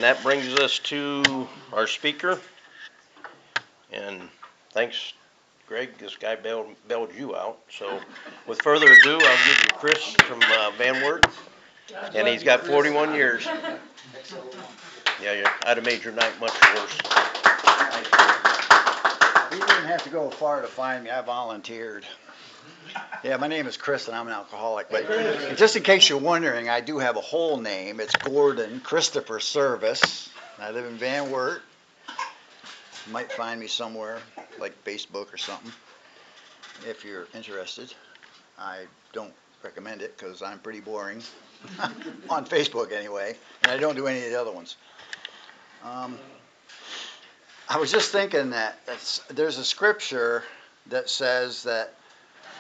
That brings us to our speaker, and thanks, Greg. This guy bailed you out. So, with further ado, I'll give you Chris from Van Wert, and he's got 41 years. Yeah, I'd have made your night much worse. You didn't have to go far to find me. I volunteered. Yeah, my name is Chris, and I'm an alcoholic. But just in case you're wondering, I do have a whole name. It's Gordon Christopher Service. I live in Van Wert. You might find me somewhere, like Facebook or something, if you're interested. I don't recommend it because I'm pretty boring on Facebook anyway, and I don't do any of the other ones. I was just thinking that there's a scripture that says that,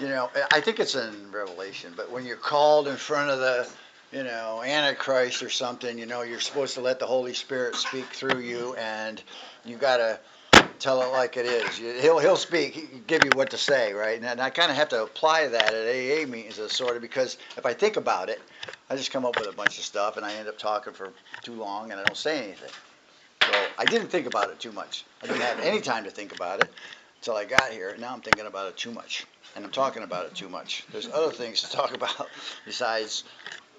I think it's in Revelation, but when you're called in front of the, Antichrist or something, you're supposed to let the Holy Spirit speak through you, and you got to tell it like it is. He'll speak, he'll give you what to say, right? And I kind of have to apply that at AA meetings, sort of, because if I think about it, I just come up with a bunch of stuff, and I end up talking for too long, and I don't say anything. So I didn't think about it too much. I didn't have any time to think about it until I got here. Now I'm thinking about it too much, and I'm talking about it too much. There's other things to talk about besides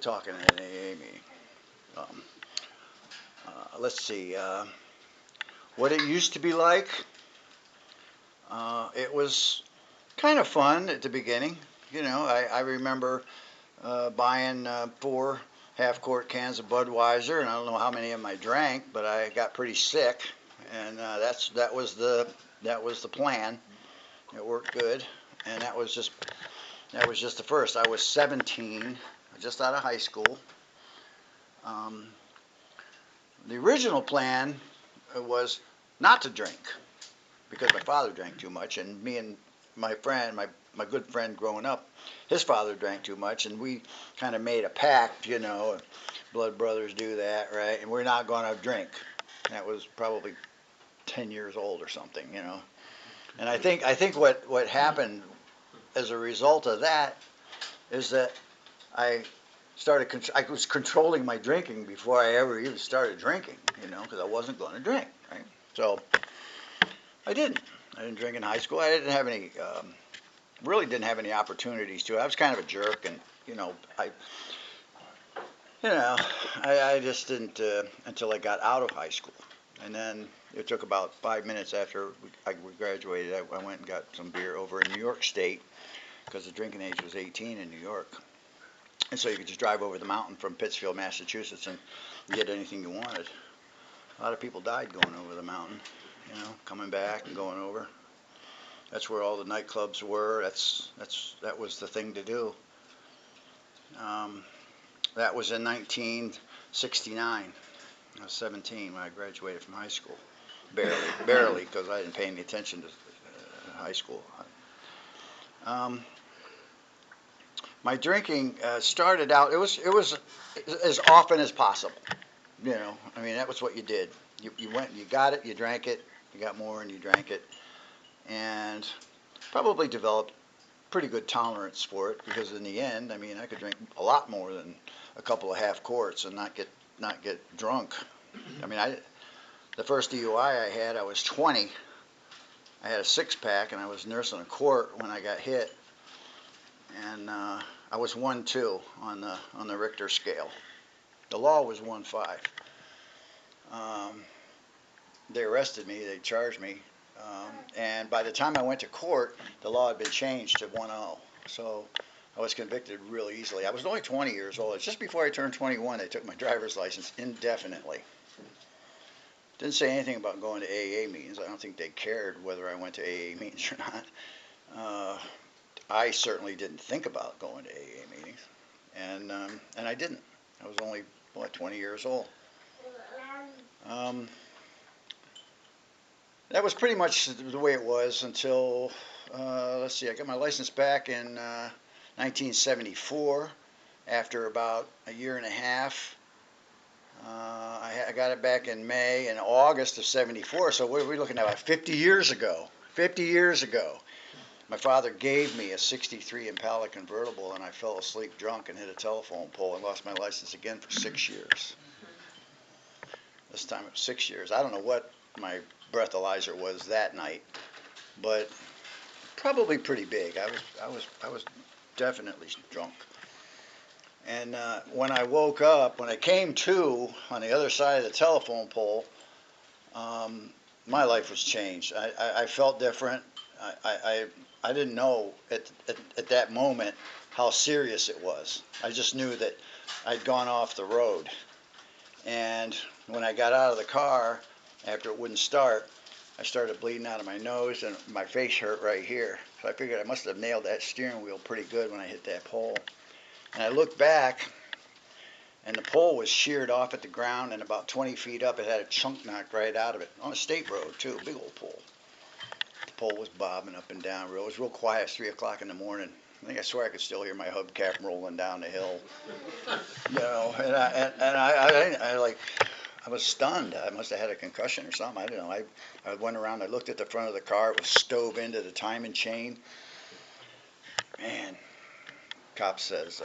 talking at an AA meeting. Let's see. What it used to be like. It was kind of fun at the beginning. I remember buying 4 half-quart cans of Budweiser, and I don't know how many of them I drank, but I got pretty sick, and that was the plan. It worked good, and that was just the first. I was 17, just out of high school. The original plan was not to drink because my father drank too much, and me and my friend, my good friend growing up, his father drank too much, and we kind of made a pact, blood brothers do that, right? And we're not going to drink. That was probably 10 years old or something, And I think what happened as a result of that is that I was controlling my drinking before I ever even started drinking, because I wasn't going to drink, right? So I didn't drink in high school. I didn't have any, really didn't have any opportunities to. I was kind of a jerk, and I just didn't until I got out of high school, and then it took about 5 minutes after we graduated. I went and got some beer over in New York State because the drinking age was 18 in New York, and so you could just drive over the mountain from Pittsfield, Massachusetts, and get anything you wanted. A lot of people died going over the mountain, coming back and going over. That's where all the nightclubs were. That was the thing to do. That was in 1969. I was 17 when I graduated from high school. Barely, because I didn't pay any attention to high school. My drinking started out. It was as often as possible. That was what you did. You went, you got it, you drank it, you got more, and you drank it, and probably developed pretty good tolerance for it, because in the end, I could drink a lot more than a couple of half quarts and not get drunk. The first DUI I had, I was 20. I had a 6-pack, and I was nursing a quart when I got hit, and I was 1-2 on the Richter scale. The law was 1-5. They arrested me. They charged me. And by the time I went to court, the law had been changed to 1-0. So I was convicted really easily. I was only 20 years old. It's just before I turned 21, they took my driver's license indefinitely. Didn't say anything about going to AA meetings. I don't think they cared whether I went to AA meetings or not. I certainly didn't think about going to AA meetings, and I didn't. I was only 20 years old. That was pretty much the way it was until, let's see, I got my license back in 1974 after about a year and a half. I got it back in August of 74, so what are we looking at, about 50 years ago? 50 years ago. My father gave me a 63 Impala convertible, and I fell asleep drunk and hit a telephone pole and lost my license again for 6 years. This time it was 6 years. I don't know what my breathalyzer was that night, but probably pretty big. I was definitely drunk. And when I woke up, when I came to on the other side of the telephone pole, my life was changed. I felt different. I didn't know at that moment how serious it was. I just knew that I'd gone off the road. And when I got out of the car, after it wouldn't start, I started bleeding out of my nose and my face hurt right here. So I figured I must have nailed that steering wheel pretty good when I hit that pole. And I looked back, and the pole was sheared off at the ground, and about 20 feet up, it had a chunk knocked right out of it. On a state road, too, a big old pole. The pole was bobbing up and down. It was real quiet. It's 3 o'clock in the morning. I swear I could still hear my hubcap rolling down the hill. You know, I was stunned. I must have had a concussion or something. I don't know. I went around. I looked at the front of the car. It was stove into the timing chain. Man, cop says,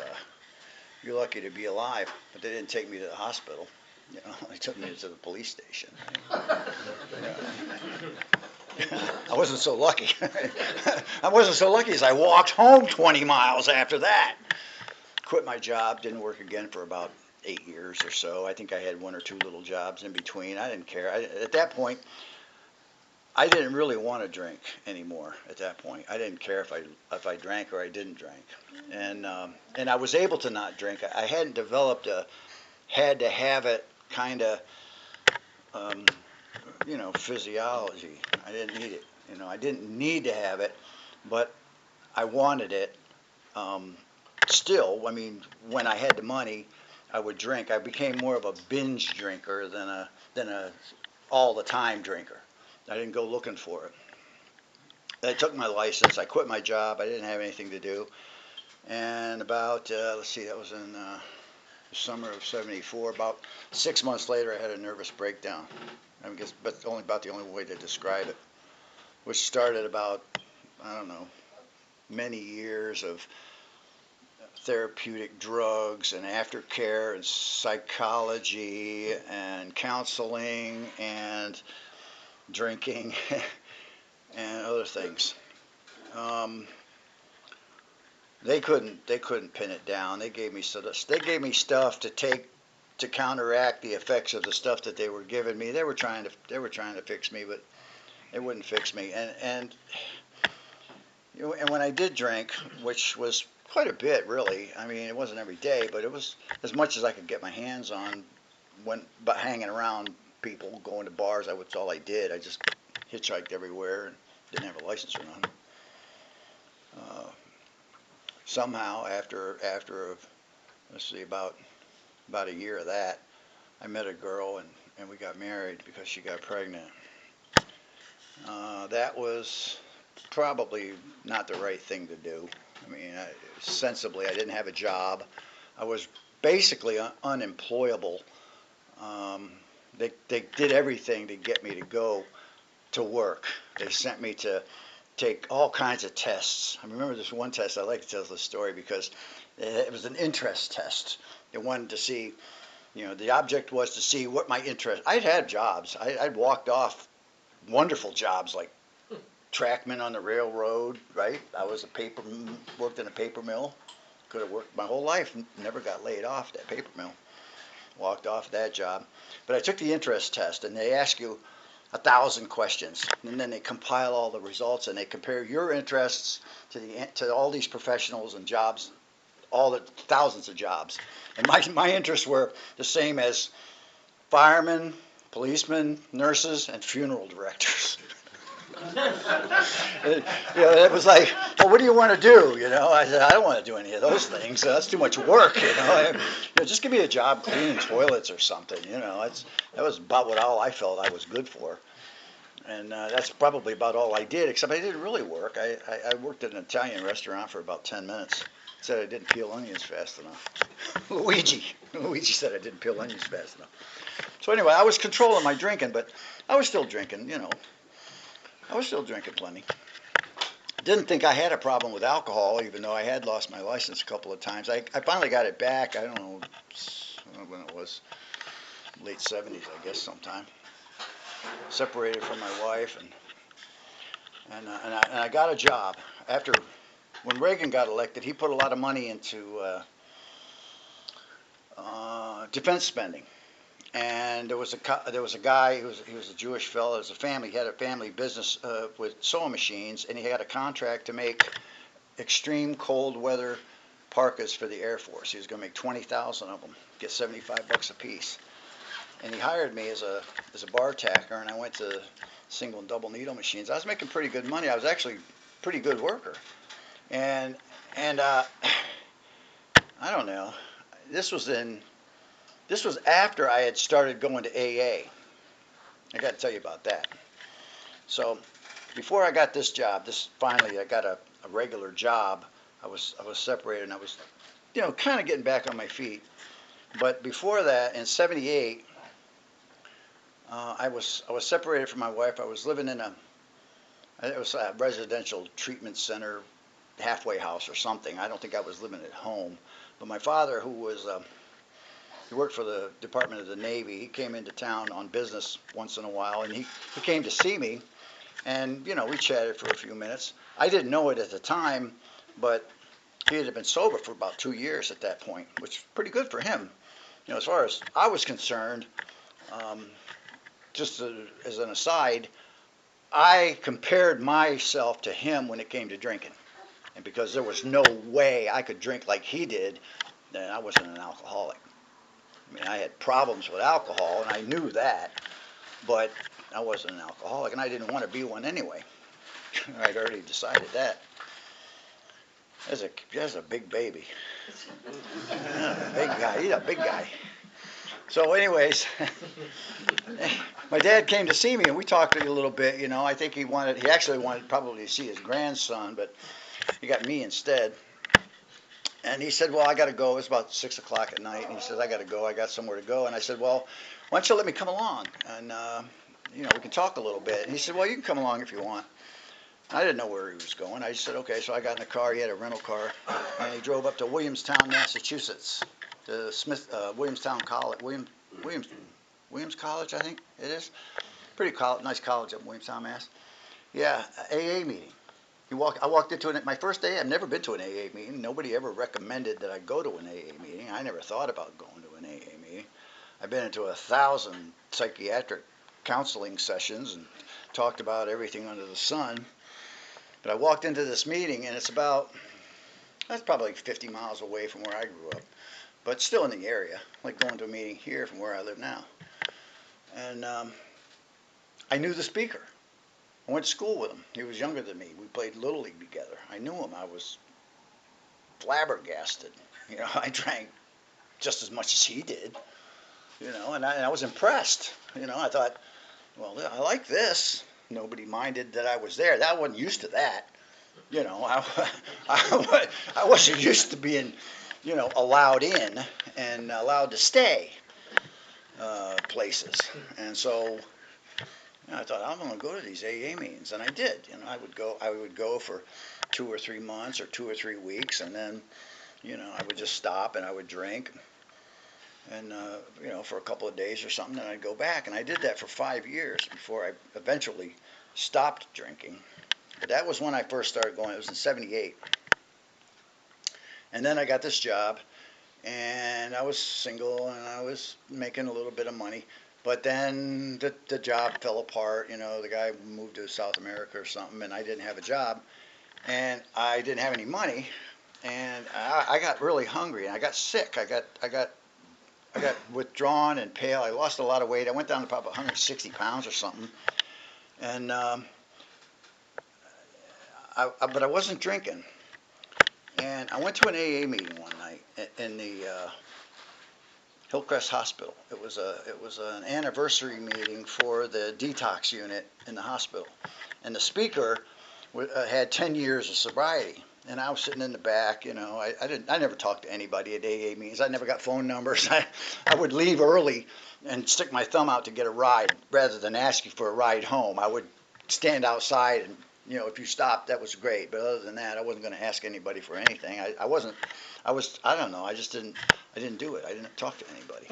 "You're lucky to be alive." But they didn't take me to the hospital. You know, they took me to the police station. I wasn't so lucky. I wasn't so lucky as I walked home 20 miles after that. Quit my job, didn't work again for about 8 years or so. I think I had 1 or 2 little jobs in between. I didn't care. At that point, I didn't really want to drink anymore. At that point, I didn't care if I drank or I didn't drink, and I was able to not drink. I hadn't developed a had to have it kind of physiology. I didn't need it. I didn't need to have it, but I wanted it. Still, I mean, when I had the money, I would drink. I became more of a binge drinker than a all the time drinker. I didn't go looking for it. I took my license. I quit my job. I didn't have anything to do. And about let's see, that was in the summer of '74. About 6 months later, I had a nervous breakdown. I guess, but only about the only way to describe it, which started about, I don't know, many years of therapeutic drugs and aftercare and psychology and counseling and drinking and other things. Um, they couldn't pin it down. They gave me stuff to take to counteract the effects of the stuff that they were giving me. They were trying to fix me, but they wouldn't fix me. And and when I did drink, which was quite a bit, really. I mean, it wasn't every day, but it was as much as I could get my hands on. But hanging around people, going to bars, that's all I did. I just hitchhiked everywhere and didn't have a license or nothing. Somehow, after let's see, about a year of that, I met a girl and we got married because she got pregnant. That was probably not the right thing to do. I mean, sensibly, I didn't have a job. I was basically unemployable. They did everything to get me to go to work. They sent me to take all kinds of tests. I remember this one test. I like to tell this story because it was an interest test. They wanted to see, the object was to see what my interest. I'd had jobs. I'd walked off wonderful jobs like trackman on the railroad, right? I was worked in a paper mill. Could have worked my whole life, never got laid off that paper mill. Walked off that job. But I took the interest test, and they ask you 1,000 questions, and then they compile all the results, and they compare your interests to all these professionals and jobs, all the thousands of jobs. And my interests were the same as firemen, policemen, nurses, and funeral directors. It was like, well, what do you want to do? I said, I don't want to do any of those things. That's too much work. Just give me a job cleaning toilets or something. That was about all I felt I was good for. And that's probably about all I did, except I didn't really work. I worked at an Italian restaurant for about 10 minutes. Said I didn't peel onions fast enough. Luigi said I didn't peel onions fast enough. So anyway, I was controlling my drinking, but I was still drinking, I was still drinking plenty. Didn't think I had a problem with alcohol, even though I had lost my license a couple of times. I finally got it back. I don't know when it was. late 70s, I guess, sometime. Separated from my wife, and I got a job after when Reagan got elected. He put a lot of money into defense spending, and there was a guy he was a Jewish fellow. It was a family. He had a family business with sewing machines, and he had a contract to make extreme cold weather parkas for the Air Force. He was going to make 20,000 of them, get $75 a piece. And he hired me as a bar tacker, and I went to single and double needle machines. I was making pretty good money. I was actually a pretty good worker. And I don't know. This was after I had started going to AA. I got to tell you about that. So before I got this job, finally I got a regular job. I was separated, and I was, kind of getting back on my feet. But before that, in '78, I was separated from my wife. I was living in it was a residential treatment center, halfway house or something. I don't think I was living at home. But my father, he worked for the Department of the Navy. He came into town on business once in a while, and he came to see me, and we chatted for a few minutes. I didn't know it at the time, but he had been sober for about 2 years at that point, which is pretty good for him. As far as I was concerned, just as an aside, I compared myself to him when it came to drinking. And because there was no way I could drink like he did, then I wasn't an alcoholic. I mean, I had problems with alcohol, and I knew that, but I wasn't an alcoholic, and I didn't want to be one anyway. I'd already decided that. That's a big baby. Big guy. He's a big guy. So anyways, my dad came to see me, and we talked a little bit. I think he actually wanted probably to see his grandson, but he got me instead. And he said, well, I got to go. It was about 6 o'clock at night. And he said, I got to go. I got somewhere to go. And I said, well, why don't you let me come along? And, we can talk a little bit. And he said, well, you can come along if you want. I didn't know where he was going. I just said, okay. So I got in the car. He had a rental car. And he drove up to Williamstown, Massachusetts, to Williamstown College. Williams College, I think it is. Pretty nice college up in Williamstown, Mass. Yeah, AA meeting. I walked into it my first day. I've never been to an AA meeting. Nobody ever recommended that I go to an AA meeting. I never thought about going to an AA meeting. I've been into 1,000 psychiatric counseling sessions and talked about everything under the sun. But I walked into this meeting, and that's probably 50 miles away from where I grew up, but still in the area, like going to a meeting here from where I live now. And I knew the speaker. I went to school with him. He was younger than me. We played Little League together. I knew him. I was flabbergasted. I drank just as much as he did, and I was impressed. I thought, well, I like this. Nobody minded that I was there. I wasn't used to that. I wasn't used to being, allowed in and allowed to stay places. And so I thought, I'm going to go to these AA meetings, and I did. I would go for 2 or 3 months or 2 or 3 weeks, and then, I would just stop and I would drink, and for a couple of days or something, and I'd go back, and I did that for 5 years before I eventually stopped drinking. But that was when I first started going. It was in '78, and then I got this job, and I was single, and I was making a little bit of money. But then the job fell apart. The guy moved to South America or something, and I didn't have a job, and I didn't have any money, and I got really hungry, and I got sick. I got withdrawn and pale. I lost a lot of weight. I went down to probably 160 pounds or something, and but I wasn't drinking. And I went to an AA meeting one night in the Hillcrest Hospital. It was an anniversary meeting for the detox unit in the hospital, and the speaker had 10 years of sobriety, and I was sitting in the back. I never talked to anybody at AA meetings. I never got phone numbers. I would leave early and stick my thumb out to get a ride rather than ask you for a ride home. I would stand outside, and if you stopped, that was great. But other than that, I wasn't going to ask anybody for anything. I don't know. I didn't do it. I didn't talk to anybody.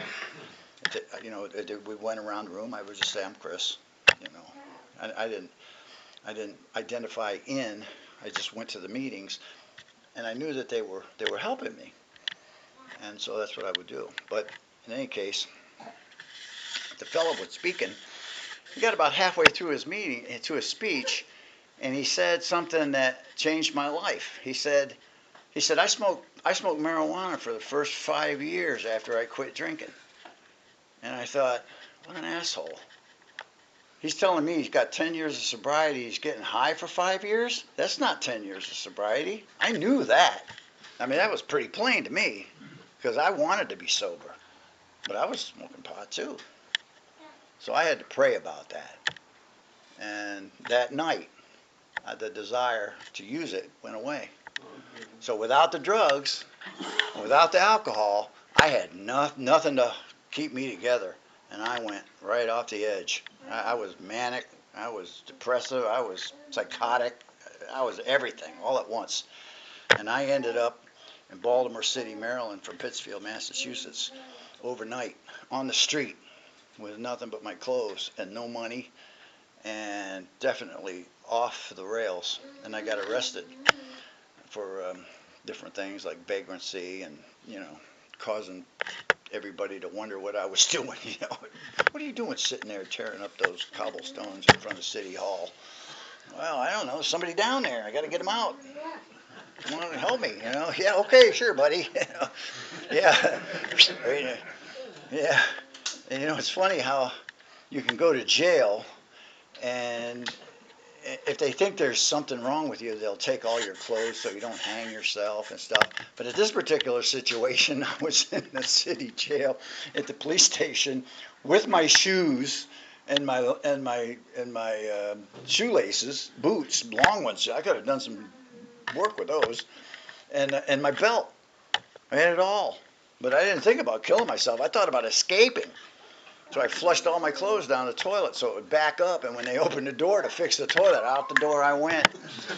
we went around the room, I would just say, I'm Chris, you know. I didn't identify in, I just went to the meetings, and I knew that they were helping me. And so that's what I would do. But in any case, the fellow was speaking. He got about halfway through his meeting, to his speech, and he said something that changed my life. He said, I smoked marijuana for the first 5 years after I quit drinking. And I thought, what an asshole. He's telling me he's got 10 years of sobriety. He's getting high for 5 years? That's not 10 years of sobriety. I knew that. I mean, that was pretty plain to me because I wanted to be sober. But I was smoking pot too. So I had to pray about that. And that night, the desire to use it went away. So without the drugs, without the alcohol, I had nothing to keep me together. And I went right off the edge. I was manic, I was depressive, I was psychotic, I was everything all at once. And I ended up in Baltimore City, Maryland from Pittsfield, Massachusetts, overnight on the street with nothing but my clothes and no money and definitely off the rails. And I got arrested for different things like vagrancy and, causing everybody to wonder what I was doing. What are you doing sitting there tearing up those cobblestones in front of City Hall? Well, I don't know. Somebody down there. I got to get them out. Come on and help me. Yeah, okay, sure, buddy. Yeah. Yeah. And it's funny how you can go to jail and if they think there's something wrong with you, they'll take all your clothes so you don't hang yourself and stuff. But at this particular situation, I was in the city jail at the police station with my shoes and my shoelaces, boots, long ones. I could have done some work with those, and my belt. I had it all, but I didn't think about killing myself. I thought about escaping. So I flushed all my clothes down the toilet so it would back up, and when they opened the door to fix the toilet, out the door I went.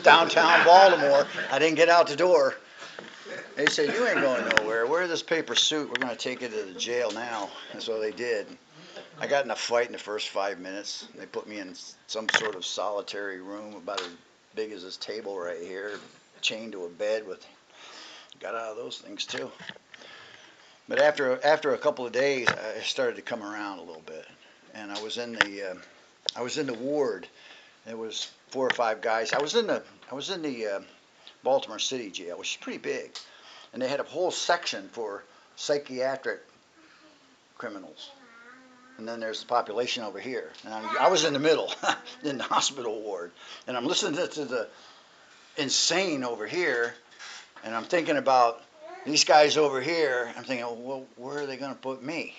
Downtown Baltimore. I didn't get out the door. They said, you ain't going nowhere. Wear this paper suit. We're going to take you to the jail now. And so they did. I got in a fight in the first 5 minutes. They put me in some sort of solitary room about as big as this table right here, chained to a bed. Got out of those things too. But after a couple of days, I started to come around a little bit, and I was in the ward. There was 4 or 5 guys. I was in the Baltimore City jail, which is pretty big, and they had a whole section for psychiatric criminals. And then there's the population over here. And I was in the middle, in the hospital ward, and I'm listening to the insane over here, and I'm thinking about these guys over here. I'm thinking, well, where are they going to put me?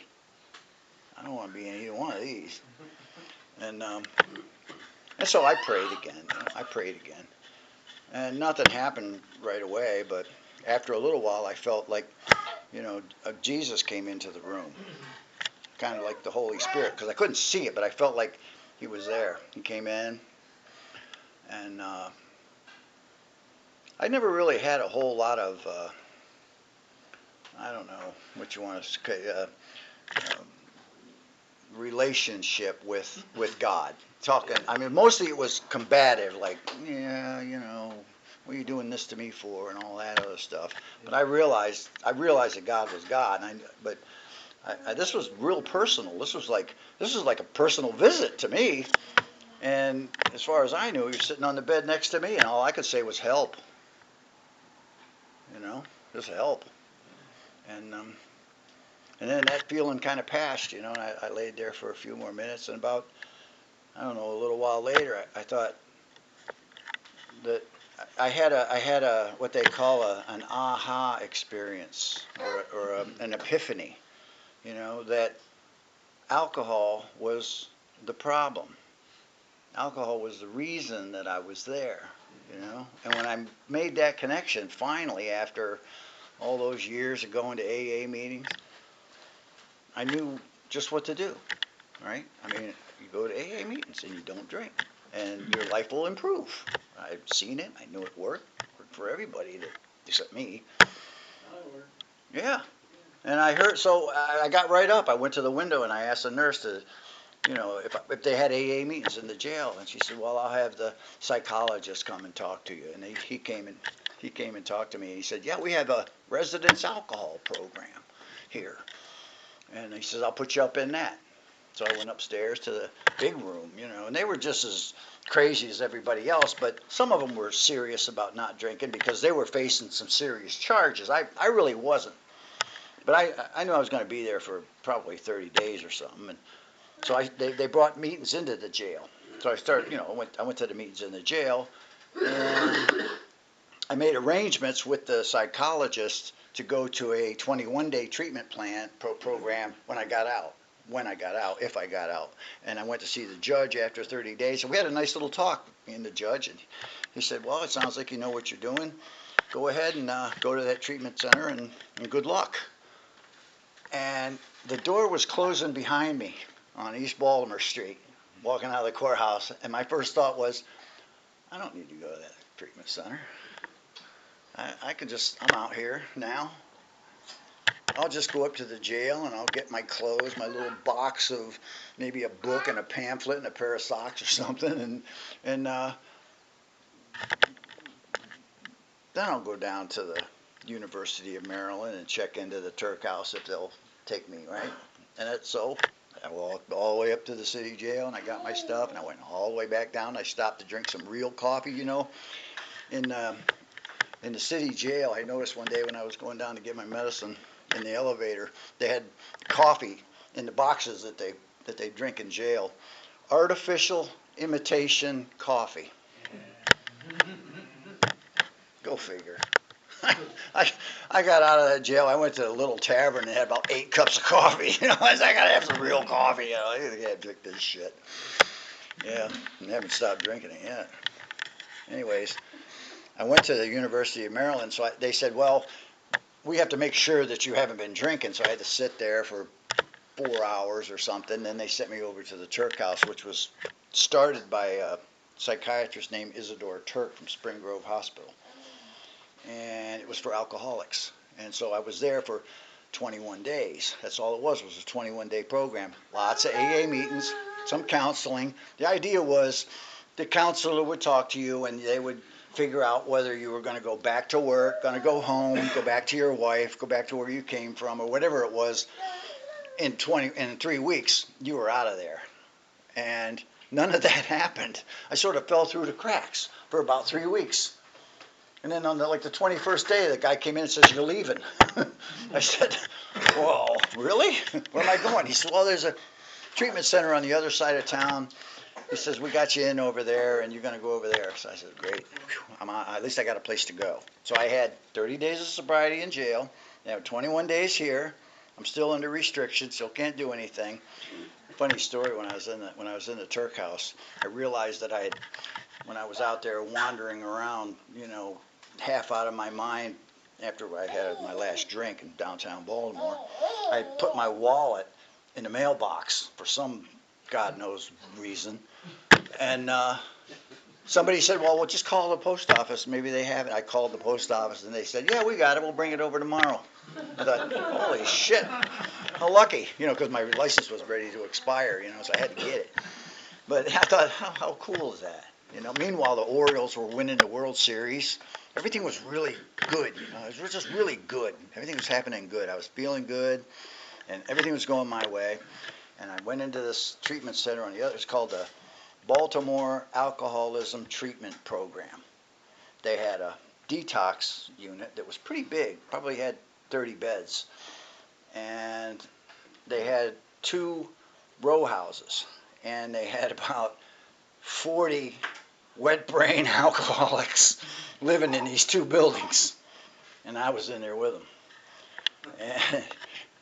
I don't want to be in either one of these. And so I prayed again. And nothing happened right away, but after a little while I felt like, Jesus came into the room. Kind of like the Holy Spirit, because I couldn't see it, but I felt like he was there. He came in, and I never really had a whole lot of I don't know what you want to say, relationship with God. Talking, I mean, mostly it was combative, like, yeah, what are you doing this to me for, and all that other stuff. But I realized that God was God, but this was real personal. This was like a personal visit to me. And as far as I knew, he was sitting on the bed next to me, and all I could say was help. Just help. And then that feeling kind of passed, and I laid there for a few more minutes, and about, I don't know, a little while later, I thought that I had a what they call an aha experience, or an epiphany, that alcohol was the problem. Alcohol was the reason that I was there, And when I made that connection, finally, after all those years of going to AA meetings, I knew just what to do, right? I mean, you go to AA meetings and you don't drink, and your life will improve. I've seen it. I knew it worked for everybody except me. Yeah. And I heard, so I got right up. I went to the window and I asked the nurse to, if they had AA meetings in the jail. And she said, well, I'll have the psychologist come and talk to you. And he came and talked to me. He said, yeah, we have a residence alcohol program here. And he says, I'll put you up in that. So I went upstairs to the big room, and they were just as crazy as everybody else, but some of them were serious about not drinking because they were facing some serious charges. I really wasn't. But I knew I was going to be there for probably 30 days or something. And so they brought meetings into the jail. So I started, I went to the meetings in the jail, and I made arrangements with the psychologist to go to a 21-day treatment plan program when I got out. If I got out. And I went to see the judge after 30 days. And we had a nice little talk, me and the judge. And he said, well, it sounds like you know what you're doing. Go ahead and go to that treatment center and good luck. And the door was closing behind me on East Baltimore Street, walking out of the courthouse. And my first thought was, I don't need to go to that treatment center. I'm out here now. I'll just go up to the jail and I'll get my clothes, my little box of maybe a book and a pamphlet and a pair of socks or something, and then I'll go down to the University of Maryland and check into the Turk House if they'll take me, right? And so I walked all the way up to the city jail and I got my stuff and I went all the way back down. I stopped to drink some real coffee, in the city jail. I noticed one day when I was going down to get my medicine in the elevator, they had coffee in the boxes that they drink in jail. Artificial imitation coffee. Go figure. I got out of that jail. I went to a little tavern and had about 8 cups of coffee. I said, I gotta have some real coffee. I gotta drink this shit. Yeah, I haven't stopped drinking it yet. Anyways, I went to the University of Maryland, so they said, well, we have to make sure that you haven't been drinking. So I had to sit there for 4 hours or something. Then they sent me over to the Turk House, which was started by a psychiatrist named Isidore Turk from Spring Grove Hospital. And it was for alcoholics. And so I was there for 21 days. That's all it was a 21-day program. Lots of AA meetings, some counseling. The idea was the counselor would talk to you and they would figure out whether you were going to go back to work, going to go home, go back to your wife, go back to where you came from, or whatever it was. In 3 weeks, you were out of there. And none of that happened. I sort of fell through the cracks for about 3 weeks. And then on the 21st day, the guy came in and says, you're leaving. I said, whoa, really? Where am I going? He said, well, there's a treatment center on the other side of town. He says, we got you in over there, and you're going to go over there. So I said, great. At least I got a place to go. So I had 30 days of sobriety in jail. I have 21 days here. I'm still under restrictions, still can't do anything. Funny story, when I was in the Turk House, I realized that when I was out there wandering around, half out of my mind after I had my last drink in downtown Baltimore, I put my wallet in the mailbox for some God knows reason. And somebody said, well, we'll just call the post office. Maybe they have it. I called the post office, and they said, yeah, we got it. We'll bring it over tomorrow. I thought, holy shit, how lucky, because my license was ready to expire, so I had to get it. But I thought, how cool is that? Meanwhile, the Orioles were winning the World Series. Everything was really good. It was just really good. Everything was happening good. I was feeling good, and everything was going my way. And I went into this treatment center on the other. It's called the Baltimore Alcoholism Treatment Program. They had a detox unit that was pretty big, probably had 30 beds. And they had 2 row houses. And they had about 40 wet brain alcoholics living in these 2 buildings. And I was in there with them.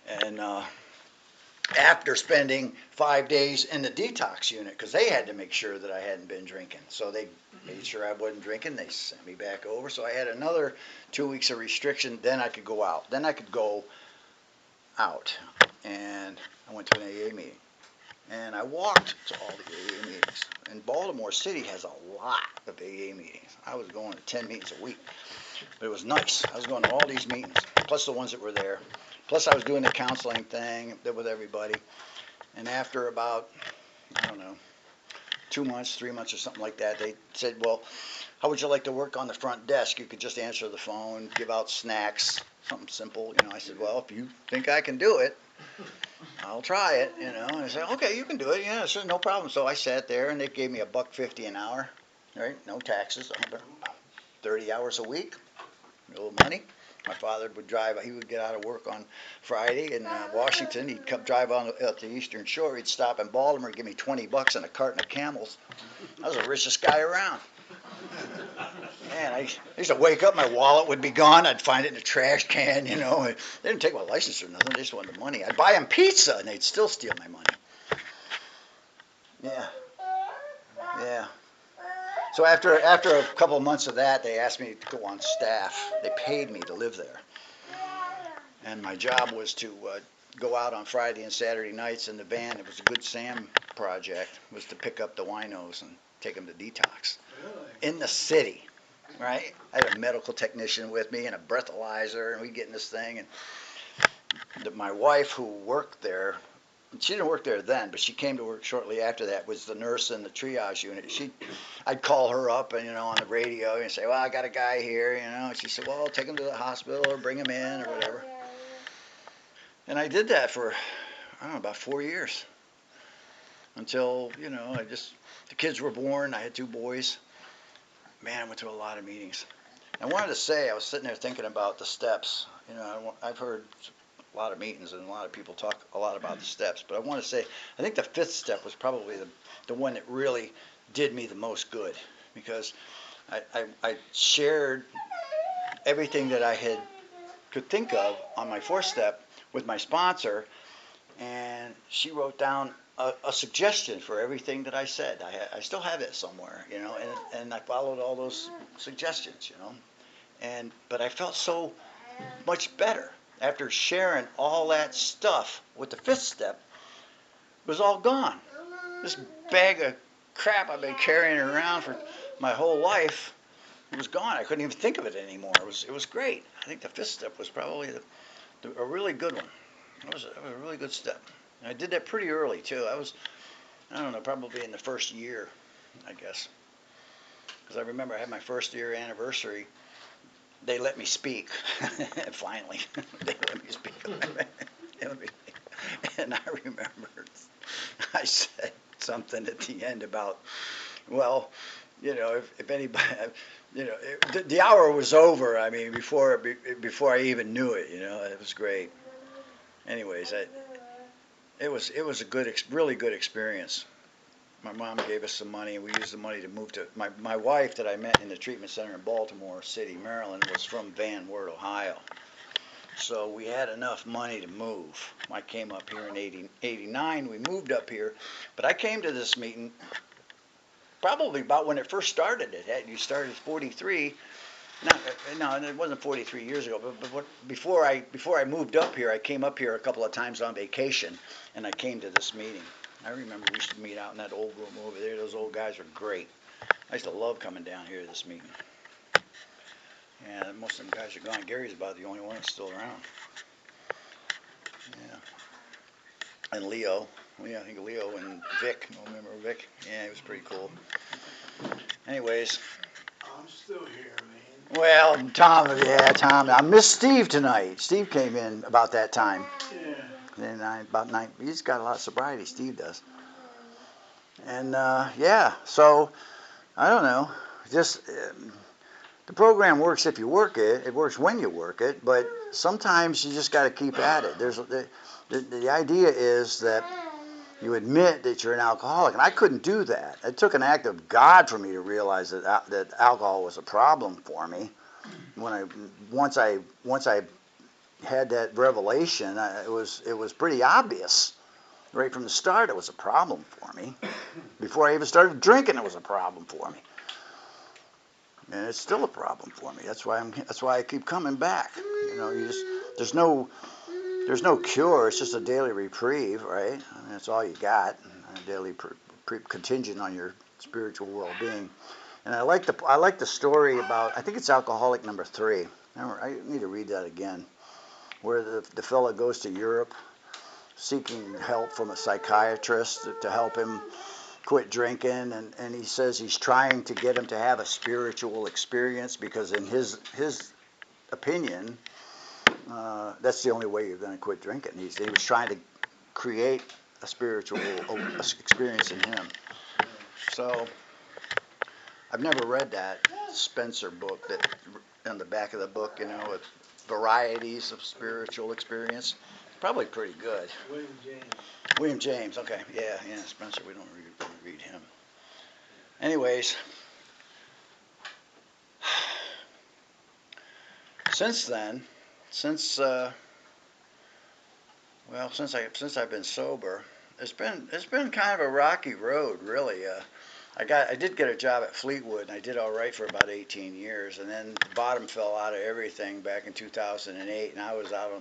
And after spending 5 days in the detox unit, because they had to make sure that I hadn't been drinking. So they made sure I wasn't drinking. They sent me back over. So I had another 2 weeks of restriction. Then I could go out. Then I could go out. And I went to an AA meeting. And I walked to all the AA meetings. And Baltimore City has a lot of AA meetings. I was going to 10 meetings a week. But it was nice. I was going to all these meetings. plus the ones that were there. Plus I was doing the counseling thing with everybody. And after about, I don't know, 2 months, 3 months or something like that, they said, well, how would you like to work on the front desk? You could just answer the phone, give out snacks, something simple. I said, well, if you think I can do it, I'll try it, And I said, okay, you can do it. Yeah, sure, no problem. So I sat there, and they gave me $1.50 an hour, right? No taxes, 30 hours a week, a little money. My father would drive. He would get out of work on Friday in Washington. He'd come drive on up the Eastern Shore. He'd stop in Baltimore, give me $20 and a carton of Camels. I was the richest guy around. Man, I used to wake up, my wallet would be gone. I'd find it in a trash can, They didn't take my license or nothing. They just wanted the money. I'd buy them pizza, and they'd still steal my money. Yeah. Yeah. So after a couple of months of that, they asked me to go on staff. They paid me to live there. And my job was to go out on Friday and Saturday nights in the van. It was a Good Sam project, was to pick up the winos and take them to detox. Really? In the city, right? I had a medical technician with me and a breathalyzer, and we'd get in this thing. And my wife, who worked there, she didn't work there then, but she came to work shortly after that, was the nurse in the triage unit. I'd call her up and, on the radio and say, well, I got a guy here, And she said, well, take him to the hospital or bring him in or whatever. And I did that for, I don't know, about 4 years. Until, the kids were born. I had 2 boys. Man, I went to a lot of meetings. I wanted to say, I was sitting there thinking about the steps. I've heard a lot of meetings and a lot of people talk a lot about the steps, but I want to say, I think the 5th step was probably the one that really did me the most good, because I shared everything that I could think of on my 4th step with my sponsor, and she wrote down a suggestion for everything that I said. I still have it somewhere, and I followed all those suggestions, but I felt so much better after sharing all that stuff with the 5th step. It was all gone. This bag of crap I've been carrying around for my whole life, it was gone. I couldn't even think of it anymore. It was great. I think the 5th step was probably a really good one. It was a really good step. And I did that pretty early too. I don't know, probably in the first year, I guess. Because I remember I had my 1st year anniversary. They let me speak. Finally, they let me speak. And I remember I said something at the end about, well, if anybody, the hour was over. I mean, before I even knew it, it was great. Anyways, it was a really good experience. My mom gave us some money, and we used the money to move to my wife that I met in the treatment center in Baltimore City, Maryland, was from Van Wert, Ohio. So we had enough money to move. I came up here in 89. We moved up here, but I came to this meeting probably about when it first started. You started 43. No, it wasn't 43 years ago. But before I moved up here, I came up here a couple of times on vacation, and I came to this meeting. I remember we used to meet out in that old room over there. Those old guys were great. I used to love coming down here to this meeting. Yeah, most of them guys are gone. Gary's about the only one that's still around. Yeah. And Leo. Yeah, I think Leo and Vic. Remember Vic? Yeah, he was pretty cool. Anyways. I'm still here, man. Well, Tom. I missed Steve tonight. Steve came in about that time. Yeah. And about 9. He's got a lot of sobriety. Steve does. And so I don't know. Just the program works if you work it. It works when you work it. But sometimes you just got to keep at it. The idea is that you admit that you're an alcoholic, and I couldn't do that. It took an act of God for me to realize that alcohol was a problem for me. Once I had that revelation, it was pretty obvious. Right from the start, it was a problem for me. Before I even started drinking, it was a problem for me, and it's still a problem for me. That's why I keep coming back. There's no cure. It's just a daily reprieve, right? I mean, that's all you got. A daily contingent on your spiritual well-being. And I like the story about. I think it's alcoholic number 3. I need to read that again. where the fella goes to Europe seeking help from a psychiatrist to help him quit drinking, and he says he's trying to get him to have a spiritual experience because in his opinion, that's the only way you're going to quit drinking. He was trying to create a spiritual experience in him. So I've never read that Spencer book that on the back of the book, with varieties of spiritual experience. Probably pretty good. William James. William James, okay, yeah, Spencer, we don't read him. Anyways, since then, since I've been sober, it's been kind of a rocky road, really. I did get a job at Fleetwood, and I did all right for about 18 years, and then the bottom fell out of everything back in 2008, and I was out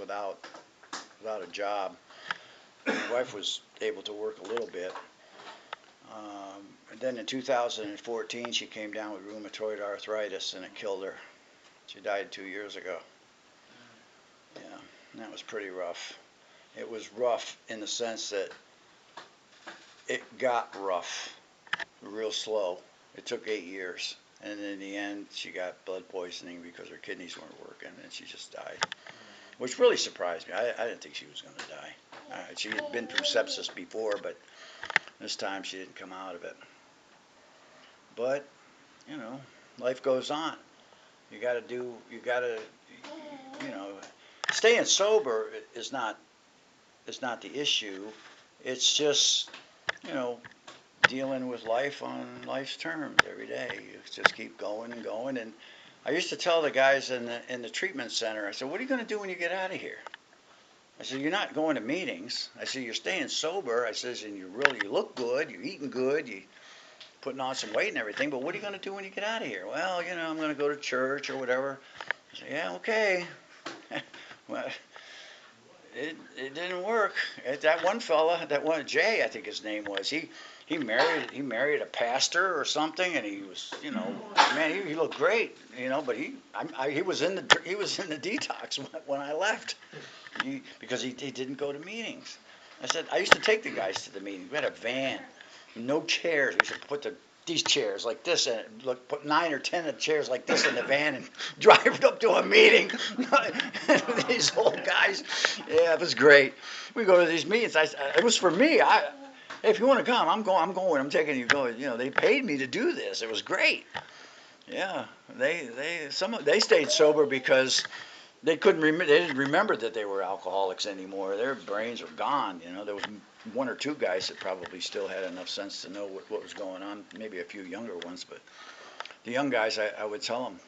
without a job. My wife was able to work a little bit. And then in 2014, she came down with rheumatoid arthritis, and it killed her. She died 2 years ago. Yeah, and that was pretty rough. It was rough in the sense that it got rough real slow. It took 8 years. And in the end, she got blood poisoning because her kidneys weren't working, and she just died. Which really surprised me. I didn't think she was going to die. She had been through sepsis before, but this time she didn't come out of it. But, life goes on. You got to, staying sober is not the issue. It's just, dealing with life on life's terms every day. You just keep going and going. And I used to tell the guys in the treatment center, I said, what are you going to do when you get out of here? I said, you're not going to meetings. I said, you're staying sober. I says, and you look good, you're eating good, you putting on some weight and everything, but what are you going to do when you get out of here? Well, I'm going to go to church or whatever. I said, yeah, okay. Well, it didn't work. That one fella, Jay, I think his name was, he married a pastor or something, and he was, man, he looked great, but he was in the detox when I left, because he didn't go to meetings. I said, I used to take the guys to the meetings. We had a van, no chairs. We used to put these chairs like this in it, put 9 or 10 of chairs like this in the van and drive it up to a meeting. These old guys, yeah, it was great. We go to these meetings. It was for me. Hey, if you want to come, I'm going. I'm taking you going. They paid me to do this. It was great. Yeah, they stayed sober because they didn't remember that they were alcoholics anymore. Their brains were gone. There was 1 or 2 guys that probably still had enough sense to know what was going on. Maybe a few younger ones, but the young guys, I would tell them,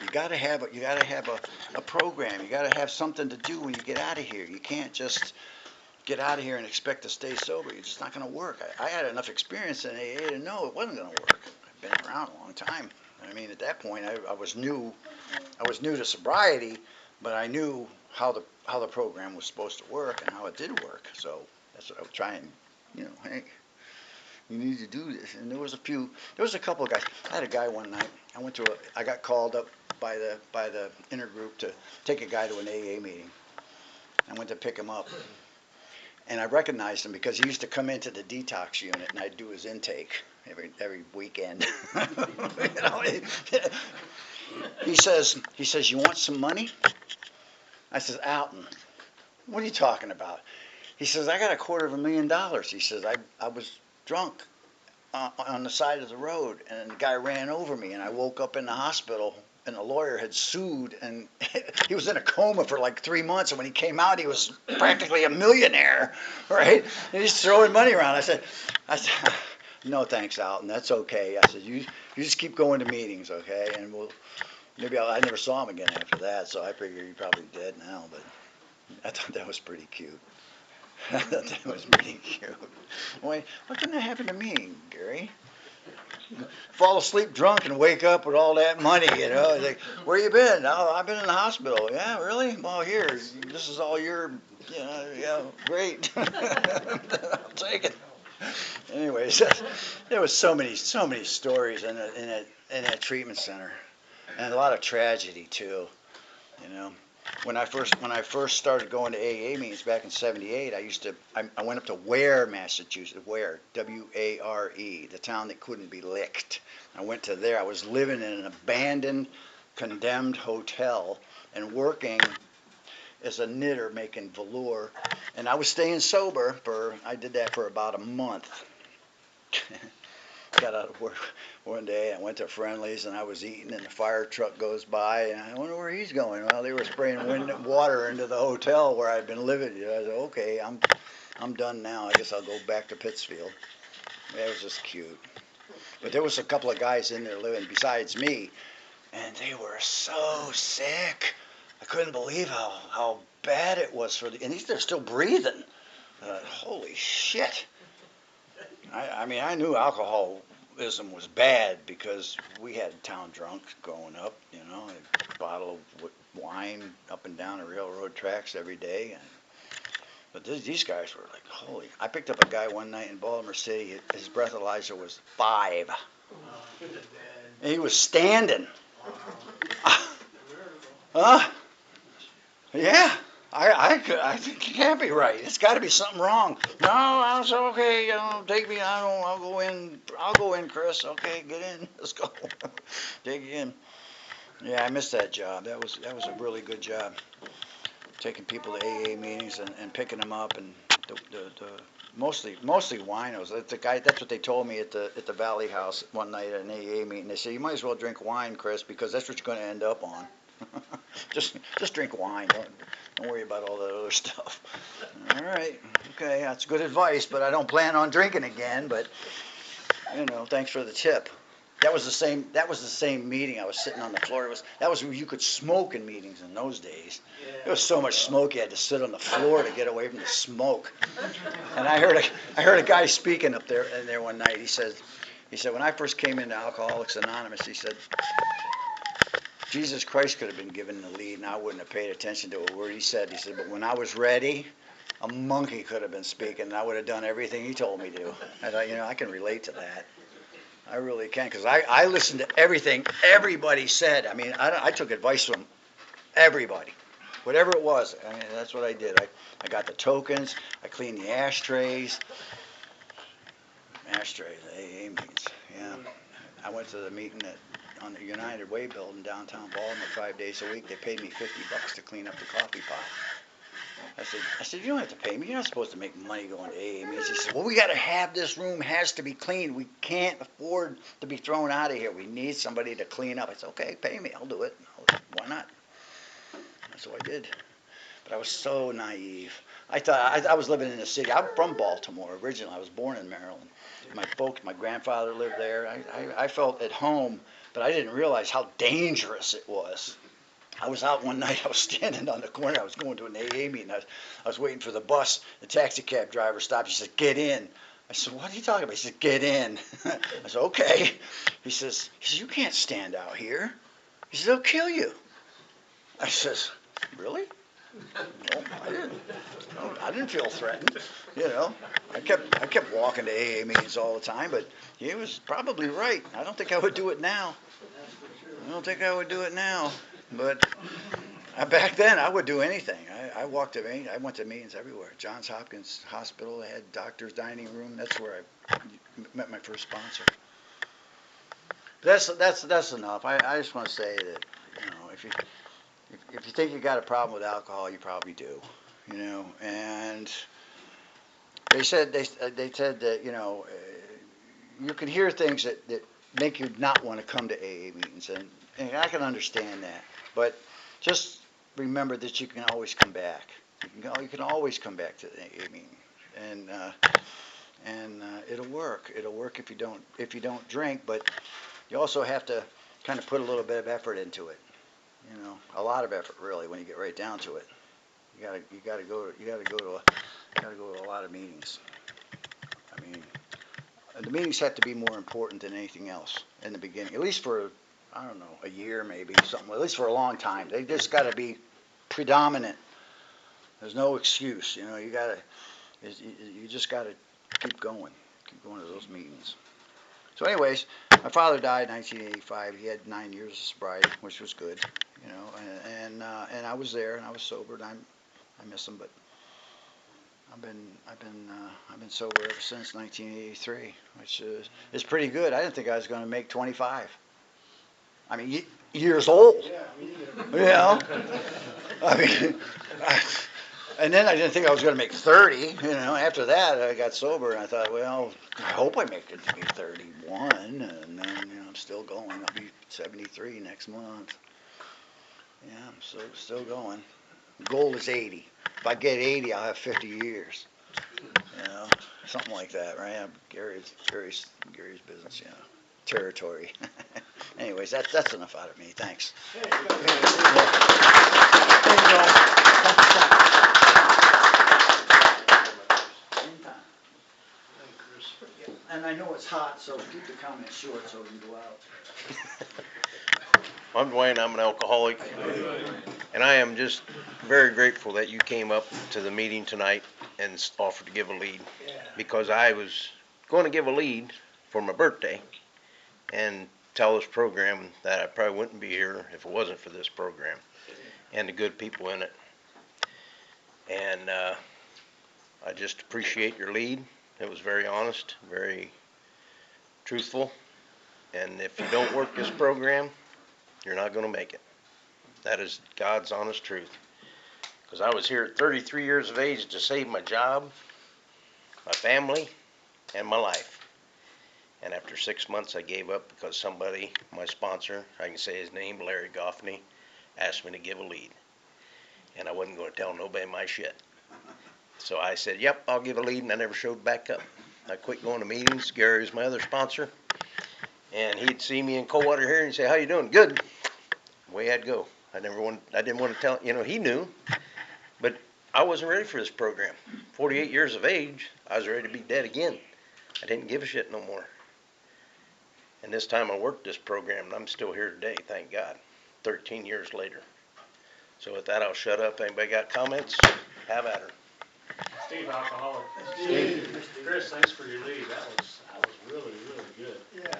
you got to have a program. You got to have something to do when you get out of here. You can't just get out of here and expect to stay sober. It's just not going to work. I had enough experience in AA to know it wasn't going to work. I've been around a long time. I mean, at that point, I was new. I was new to sobriety, but I knew how the program was supposed to work and how it did work. So that's what I was trying. Hey, you need to do this. And there was a couple of guys. I had a guy one night. I got called up by the intergroup to take a guy to an AA meeting. I went to pick him up. And I recognized him because he used to come into the detox unit, and I'd do his intake every weekend. He says, you want some money? I says, Alton, what are you talking about? He says, I got $250,000. He says, I was drunk on the side of the road, and the guy ran over me, and I woke up in the hospital, and the lawyer had sued, and he was in a coma for like 3 months, and when he came out, he was practically a millionaire, right? And he's throwing money around. I said, no thanks, Alton, that's okay. I said, you just keep going to meetings, okay? And I never saw him again after that, so I figure he's probably dead now, but I thought that was pretty cute. I thought that was pretty cute. Wait, what can that happen to me, Gary? Fall asleep drunk and wake up with all that money, Like, where you been? Oh, I've been in the hospital. Yeah, really? Well, here, this is all your, yeah, great. I'll take it. Anyways, there was so many stories in that treatment center, and a lot of tragedy too. when I first started going to AA meetings back in '78, I went up to Ware, Massachusetts, Ware, Ware, the town that couldn't be licked. I went to there. I was living in an abandoned, condemned hotel and working as a knitter making velour, and I was staying sober I did that for about a month. Got out of work one day, I went to Friendly's and I was eating and the fire truck goes by and I wonder where he's going. Well, they were spraying water into the hotel where I'd been living. I said, okay, I'm done now. I guess I'll go back to Pittsfield. It was just cute. But there was a couple of guys in there living besides me, and they were so sick. I couldn't believe how bad it was for and they're still breathing. Holy shit. I mean, I knew alcoholism was bad because we had town drunk growing up, a bottle of wine up and down the railroad tracks every day. But these guys were like, holy. I picked up a guy one night in Baltimore City. His breathalyzer was 5. And he was standing. Huh? Yeah. I think it can't be right. It's got to be something wrong. No, I was okay. Take me. I'll go in. I'll go in, Chris. Okay, get in. Let's go. Take you in. Yeah, I missed that job. That was a really good job. Taking people to AA meetings and picking them up and the mostly winos. That's what they told me at the Valley House one night at an AA meeting. They said you might as well drink wine, Chris, because that's what you're going to end up on. just drink wine. Don't worry about all that other stuff. All right. Okay, that's good advice, but I don't plan on drinking again. But thanks for the tip. That was the same meeting. I was sitting on the floor. That was where you could smoke in meetings in those days. There was so much smoke you had to sit on the floor to get away from the smoke. And I heard a guy speaking up there one night. He said when I first came into Alcoholics Anonymous, he said Jesus Christ could have been given the lead, and I wouldn't have paid attention to a word he said. He said, but when I was ready, a monkey could have been speaking, and I would have done everything he told me to. I thought, I can relate to that. I really can, because I listened to everything everybody said. I mean, I took advice from everybody, whatever it was. I mean, that's what I did. I got the tokens. I cleaned the ashtrays. AA meetings, yeah. I went to the meeting on the United Way building downtown Baltimore 5 days a week. They paid me $50 to clean up the coffee pot. I said, you don't have to pay me. You're not supposed to make money going to AA meetings. He said, well, we got to have this room has to be cleaned. We can't afford to be thrown out of here. We need somebody to clean up. I said, okay, pay me. I'll do it. Why not? So I did. But I was so naive. I thought I was living in the city. I'm from Baltimore originally. I was born in Maryland. My grandfather lived there. I felt at home, but I didn't realize how dangerous it was. I was out one night. I was standing on the corner. I was going to an AA meeting. I was waiting for the bus. The taxi cab driver stopped. He said, "Get in." I said, "What are you talking about?" He said, "Get in." I said, "Okay." He says, "You can't stand out here." He said, "They'll kill you." I says, "Really?" No, I didn't. No, I didn't feel threatened. I kept walking to AA meetings all the time, but he was probably right. I don't think I would do it now. But back then I would do anything. I went to meetings everywhere. Johns Hopkins Hospital, they had doctor's dining room. That's where I met my first sponsor. That's enough. I just want to say that if you think you got a problem with alcohol, you probably do. And they said that you can hear things that make you not want to come to AA meetings, and I can understand that. But just remember that you can always come back. You can always come back to the AA meeting, and it'll work. It'll work if you don't drink, but you also have to kind of put a little bit of effort into it. A lot of effort really when you get right down to it. You gotta go to a lot of meetings. I mean, the meetings have to be more important than anything else in the beginning, at least for, I don't know, a year maybe, something, at least for a long time. They just got to be predominant. There's no excuse, you just got to keep going to those meetings. So anyways, my father died in 1985. He had 9 years of sobriety, which was good. you know, and I was there and I was sober and I miss them, but I've been sober ever since 1983, which is pretty good. I didn't think I was going to make 25. I mean, years old. Yeah, me You either. know, I mean, and then I didn't think I was going to make 30. You know, after that I got sober and I thought, well, I hope I make it to be 31, and then you know I'm still going. I'll be 73 next month. Yeah, I'm still going. The goal is 80. If I get 80, I'll have 50 years. You know, something like that, right? Gary's business, you know, territory. Anyways, that's enough out of me. Thanks. Hey, There you go. Anytime. Chris. And I know it's hot, so keep the comments short so we can go out. I'm Dwayne, I'm an alcoholic, and I am just very grateful that you came up to the meeting tonight and offered to give a lead, Yeah. because I was going to give a lead for my birthday and tell this program that I probably wouldn't be here if it wasn't for this program and the good people in it. And I just appreciate your lead. It was very honest, very truthful, and if you don't work this program, you're not going to make it. That is God's honest truth. Because I was here at 33 years of age to save my job, my family, and my life. And after 6 months, I gave up because somebody, my sponsor, I can say his name, Larry Goffney, asked me to give a lead. And I wasn't going to tell nobody my shit. So I said, yep, I'll give a lead, and I never showed back up. I quit going to meetings. Gary was my other sponsor. And he'd see me in Coldwater here and he'd say, how you doing? Good. Away I'd go. I didn't want to tell, you know, he knew, but I wasn't ready for this program. 48 years of age, I was ready to be dead again. I didn't give a shit no more. And this time I worked this program and I'm still here today, thank God, 13 years later. So with that, I'll shut up. Anybody got comments? Have at her. Steve, alcoholic. Steve. Chris, thanks for your lead. That was really, really good. Yeah.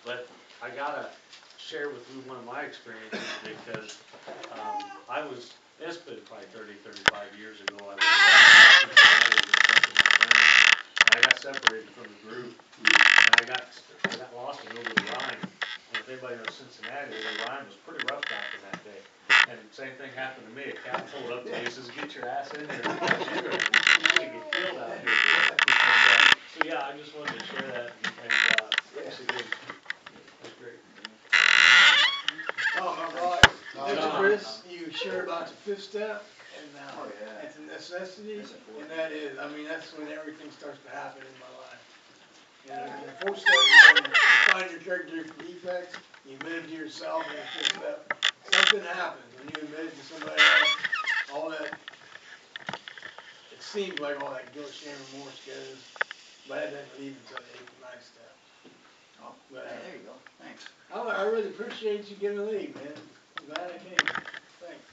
But I gotta share with you one of my experiences, because it's been probably 30, 35 years ago. I was in Cincinnati with a bunch of my friends, and I got separated from the group, and I got lost and over the Rhine. And if anybody knows Cincinnati, the Rhine was pretty rough back in that day. And the same thing happened to me. A cat pulled up to me and says, get your ass in here, because you're gonna get killed out here. And, so yeah, I just wanted to share that, and thanks again. That's great. Oh, my God. John. Chris, you shared about the fifth step, and Oh, yeah. it's a necessity, and that is, I mean, that's when everything starts to happen in my life. And the fourth step is when you find your character defects, you admit it to yourself, and the fifth step, something happens when you admit it to somebody else, all that, it seems like all that guilt, shame, remorse goes, but it doesn't leave until the eighth and ninth step. Oh, But, there you go. Thanks. I really appreciate you giving a lead, man. I'm glad I came. Thanks.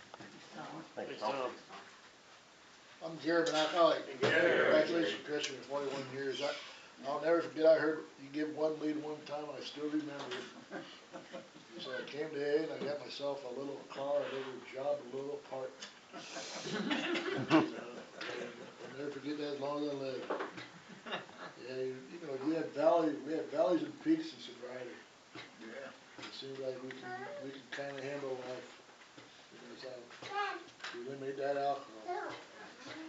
Thanks, Tom. I'm Gary, an alcoholic. Gary. Congratulations, Chris, for 41 years. I'll never forget, I heard you give one lead one time, and I still remember it. You said, I came to A and I got myself a little car, a little job, a little apartment. I'll never forget that as long as I live. Yeah, we have valleys and peaks in sobriety. Yeah. It seems like we can kind of handle life. We eliminate that alcohol.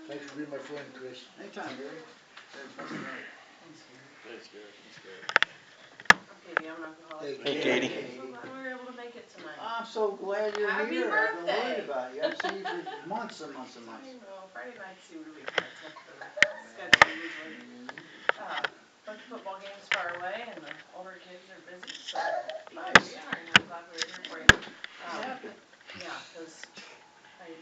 Thanks for being my friend, Chris. Anytime, Gary. Thanks, Gary. Katie, I'm an alcoholic. Hey, Katie. I'm so glad we were able to make it tonight. I'm so glad you're Happy here. I've been birthday. worried about you. I've seen you for months and months and months. I know, Friday nights seem to be kind of tough for schedule usually. Bunch of football games far away and the older kids are busy, so Nice. yeah, I'm glad we were here for you. Yeah, because I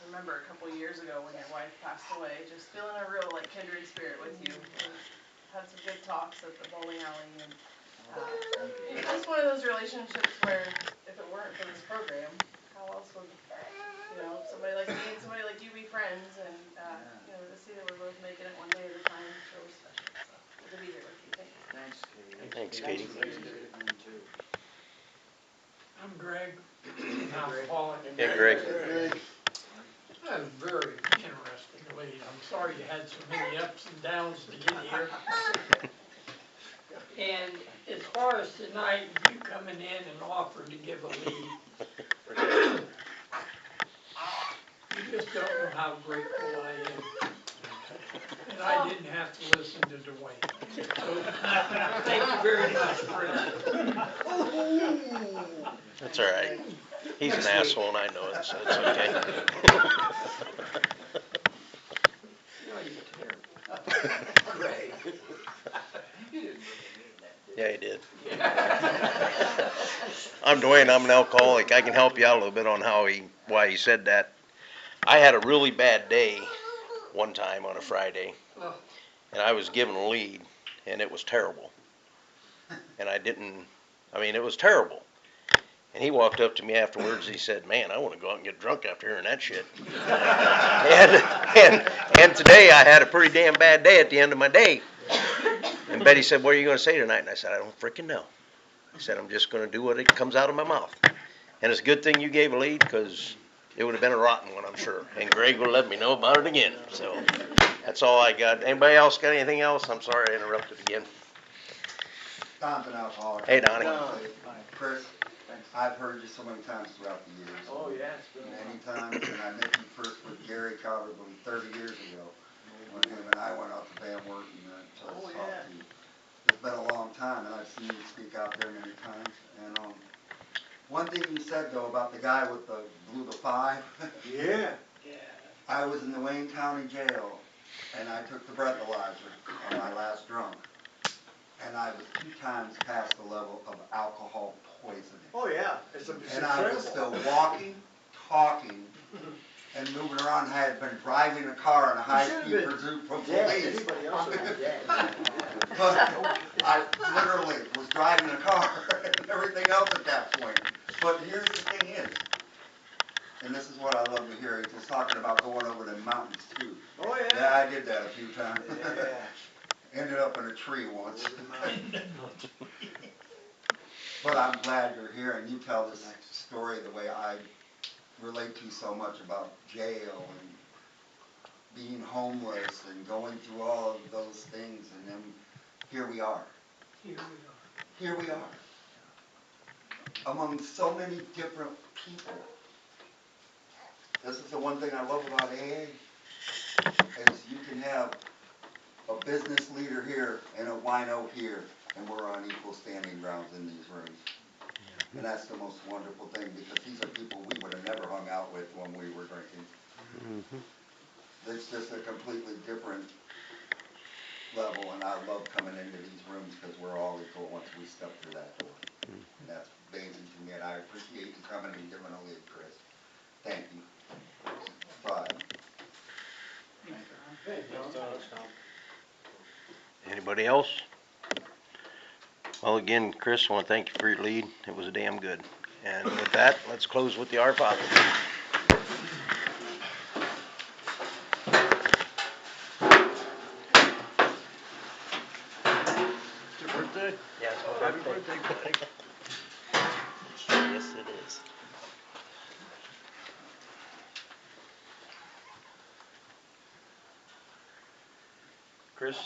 remember a couple years ago when your wife passed away, just feeling a real like kindred spirit with you. We had some good talks at the bowling alley, and it's just one of those relationships where if it weren't for this program, how else would somebody like me and somebody like you be friends, and to see that we're both making it one day at a time is really special. So good to be here with you. Thanks. Thanks, Katie. Thanks, Katie. Thanks for coming too. I'm Greg, alcoholic. Yeah, Greg. That was very interesting lead. I'm sorry you had so many ups and downs to get here. And as far as tonight, you coming in and offering to give a lead, you just don't know how grateful I am. And I didn't have to listen to Dwayne. So, thank you very much, Chris. That's all right. He's an asshole and I know it, so it's okay. No, you're terrible. Greg. Yeah, he did. I'm Dwayne, I'm an alcoholic. I can help you out a little bit on why he said that. I had a really bad day one time on a Friday, and I was given a lead, and it was terrible. And it was terrible. And he walked up to me afterwards, he said, man, I want to go out and get drunk after hearing that shit. and today I had a pretty damn bad day at the end of my day. And Betty said, what are you going to say tonight? And I said, I don't freaking know. I said, I'm just going to do what comes out of my mouth. And it's a good thing you gave a lead, because it would have been a rotten one, I'm sure. And Greg will let me know about it again. So that's all I got. Anybody else got anything else? I'm sorry I interrupted again. Don's an alcoholic. Hey, Donnie. Chris, I've heard you so many times throughout the years. Oh, yeah, it's been a Many times, and I met you first with Gary probably 30 years ago, when him and I went out to Van Wert and talked to you. It's been a long time, and I've seen you speak out there many times. And one thing you said, though, about the guy with the blew the 5. Yeah. I was in the Wayne County Jail, and I took the breathalyzer on my last drunk. And I was 2 times past the level of alcohol poisoning. Oh, yeah. It's And I was still walking, talking, and moving around. I had been driving a car in a high-speed pursuit from police. But I literally was driving a car and everything else at that point. But here's the thing is, and this is what I love to hear, he was talking about going over the mountains too. Oh, yeah. Yeah, I did that a few times. Yeah. Ended up in a tree once. But I'm glad you're here and you tell this story the way I relate to so much about jail and being homeless and going through all of those things, and then here we are. Here we are. Among so many different people. This is the one thing I love about AA, is you can have a business leader here and a wino here, and we're on equal standing grounds in these rooms. And that's the most wonderful thing, because these are people we would have never hung out with when we were drinking. It's just a completely different level, and I love coming into these rooms because we're all equal once we step through that door. And that's amazing to me, and I appreciate you coming and giving a lead, Chris. Thank you. Bye. Anybody else? Well, again, Chris, I want to thank you for your lead. It was damn good. And with that, let's close with the Our Father. Your birthday? Yeah, it's my Happy birthday, buddy. Yes, it is. Chris?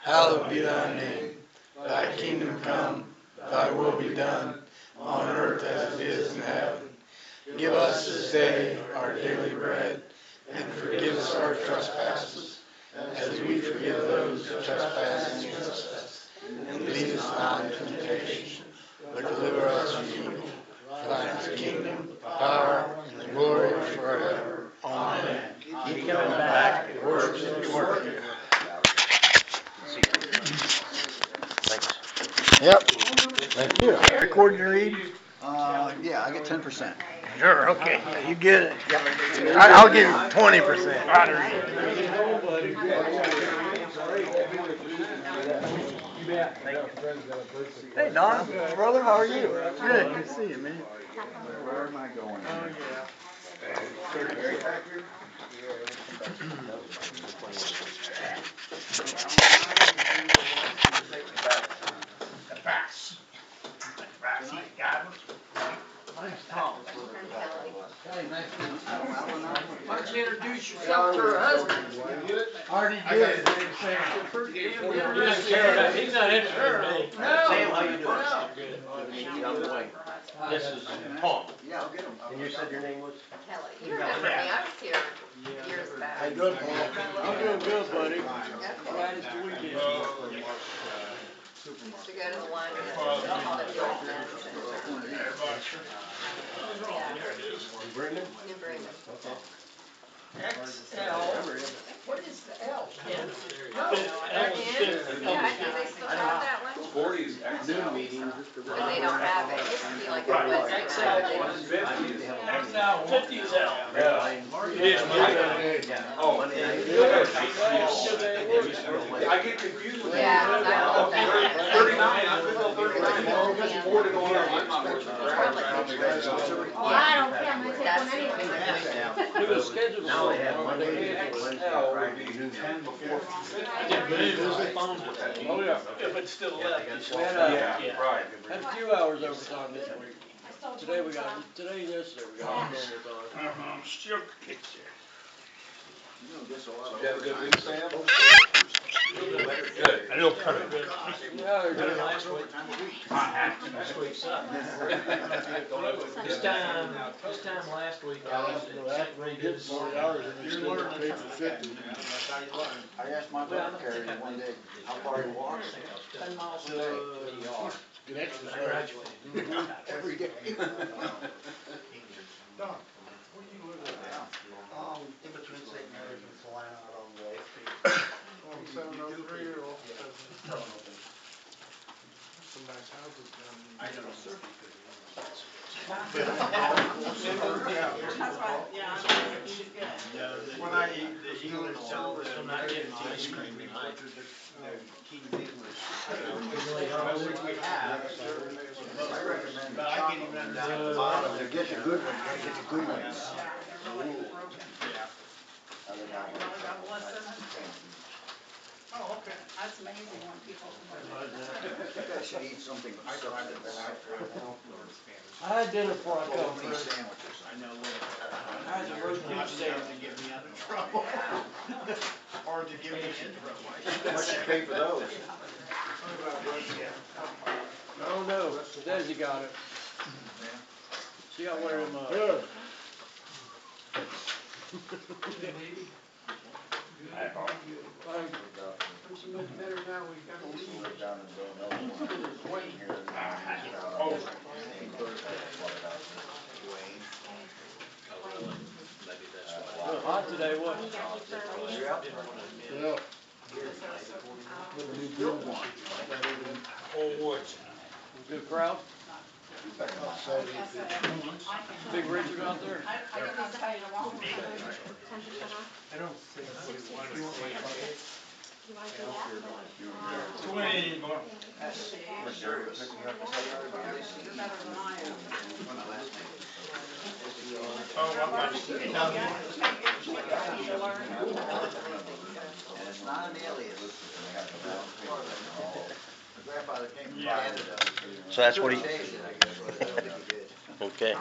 Hallowed be thy name. Thy kingdom come, thy will be done, on earth as it is in heaven. Give us this day our daily bread, and forgive us our trespasses, as we forgive those who trespass against us. And lead us not into temptation, but deliver us from evil. For thine is the kingdom, the power, and the glory forever. Amen. Keep coming back, it works, it's working. Thanks. Yep. Thank you. Recording your read? Yeah, I get 10%. Sure, okay. You get it. I'll give you 20%. Hey, Don, brother, how are you? Good. Good to see you, man. Where am I going? did. He's not interested in me. Sam, how you doing? No. Good. Good to meet you. I'm Dwayne. This is Tom. Yeah, I'll get them. And you said your name was? Kelly, you remember me, I was here years back. How you doing, Paul? I'm doing good, buddy. Okay. Glad it's the weekend. Used to go to the one that called it the old men's center. Yeah, You Brendan? New Bremen. What is the L? No, they're in, yeah, I think they still have that one, Forties, Noon meeting. but they don't have it, it used to be like a Wednesday night. XL, 50's out. Oh, Monday night. I get confused with Yeah, that. 'cause I don't know. 39, I'm good till 39, tomorrow gets 40 going on, I'm not working. Well, I don't care, I'm gonna take one anyway. It was scheduled Now they for have Monday, XL Wednesday, would Friday, be noon. 10 before 50. Oh, yeah. If it's still left. Yeah, right. Had a few hours overtime this week. Today and yesterday we got overtime. I'm still kicked there. You have a good week, Sam? Good. I know kind of. Yeah, they're doing last week. Last week sucked. This time last week, I was at St. Regis. 40 hours and they still get paid for 50. I asked my brother one day, how far he walks, 10 miles a day. Get exercise. Every day. Don, where do you live at? In between St. Mary's and Salina on the way. 703 or off? Some nice houses down there. I know, sir. When I eat, the English tell them I'm not getting ice cream tonight. Key business. We have. I recommend the chocolate one down at the bottom. To get the good one, you gotta get the good ones. Oh, okay. That's amazing when people. You guys should eat something with substance. I had dinner before I come. Bologna sandwiches. I know that. I had the roast beef steak. To get me out of trouble. Or to get me in trouble. How much you pay for those? I don't know, Desi got it. She got one of them, Good. It's much better now, we've got a lead. Down in Villanova. Wayne here. Hot today, wasn't it? Yeah. Good crowd? Big Richard out there? And it's not an alias. My grandfather came from Canada. So that's what he, Station, I guess, was really good. okay.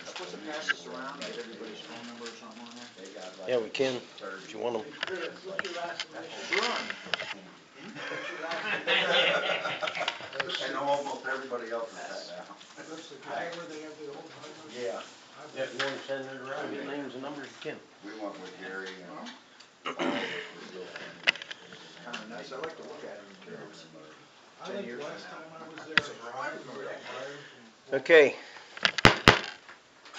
Supposed to pass this around, get everybody's phone number or something on there? Yeah, we can, if you want them. And almost everybody else is that now. That's the guy where they have the old timers. Yeah, Yeah, if you want to send it around, get names and numbers, you can. we went with Gary and. Kinda nice, I like to look at them. I think the last time I was there, Brian from. Okay.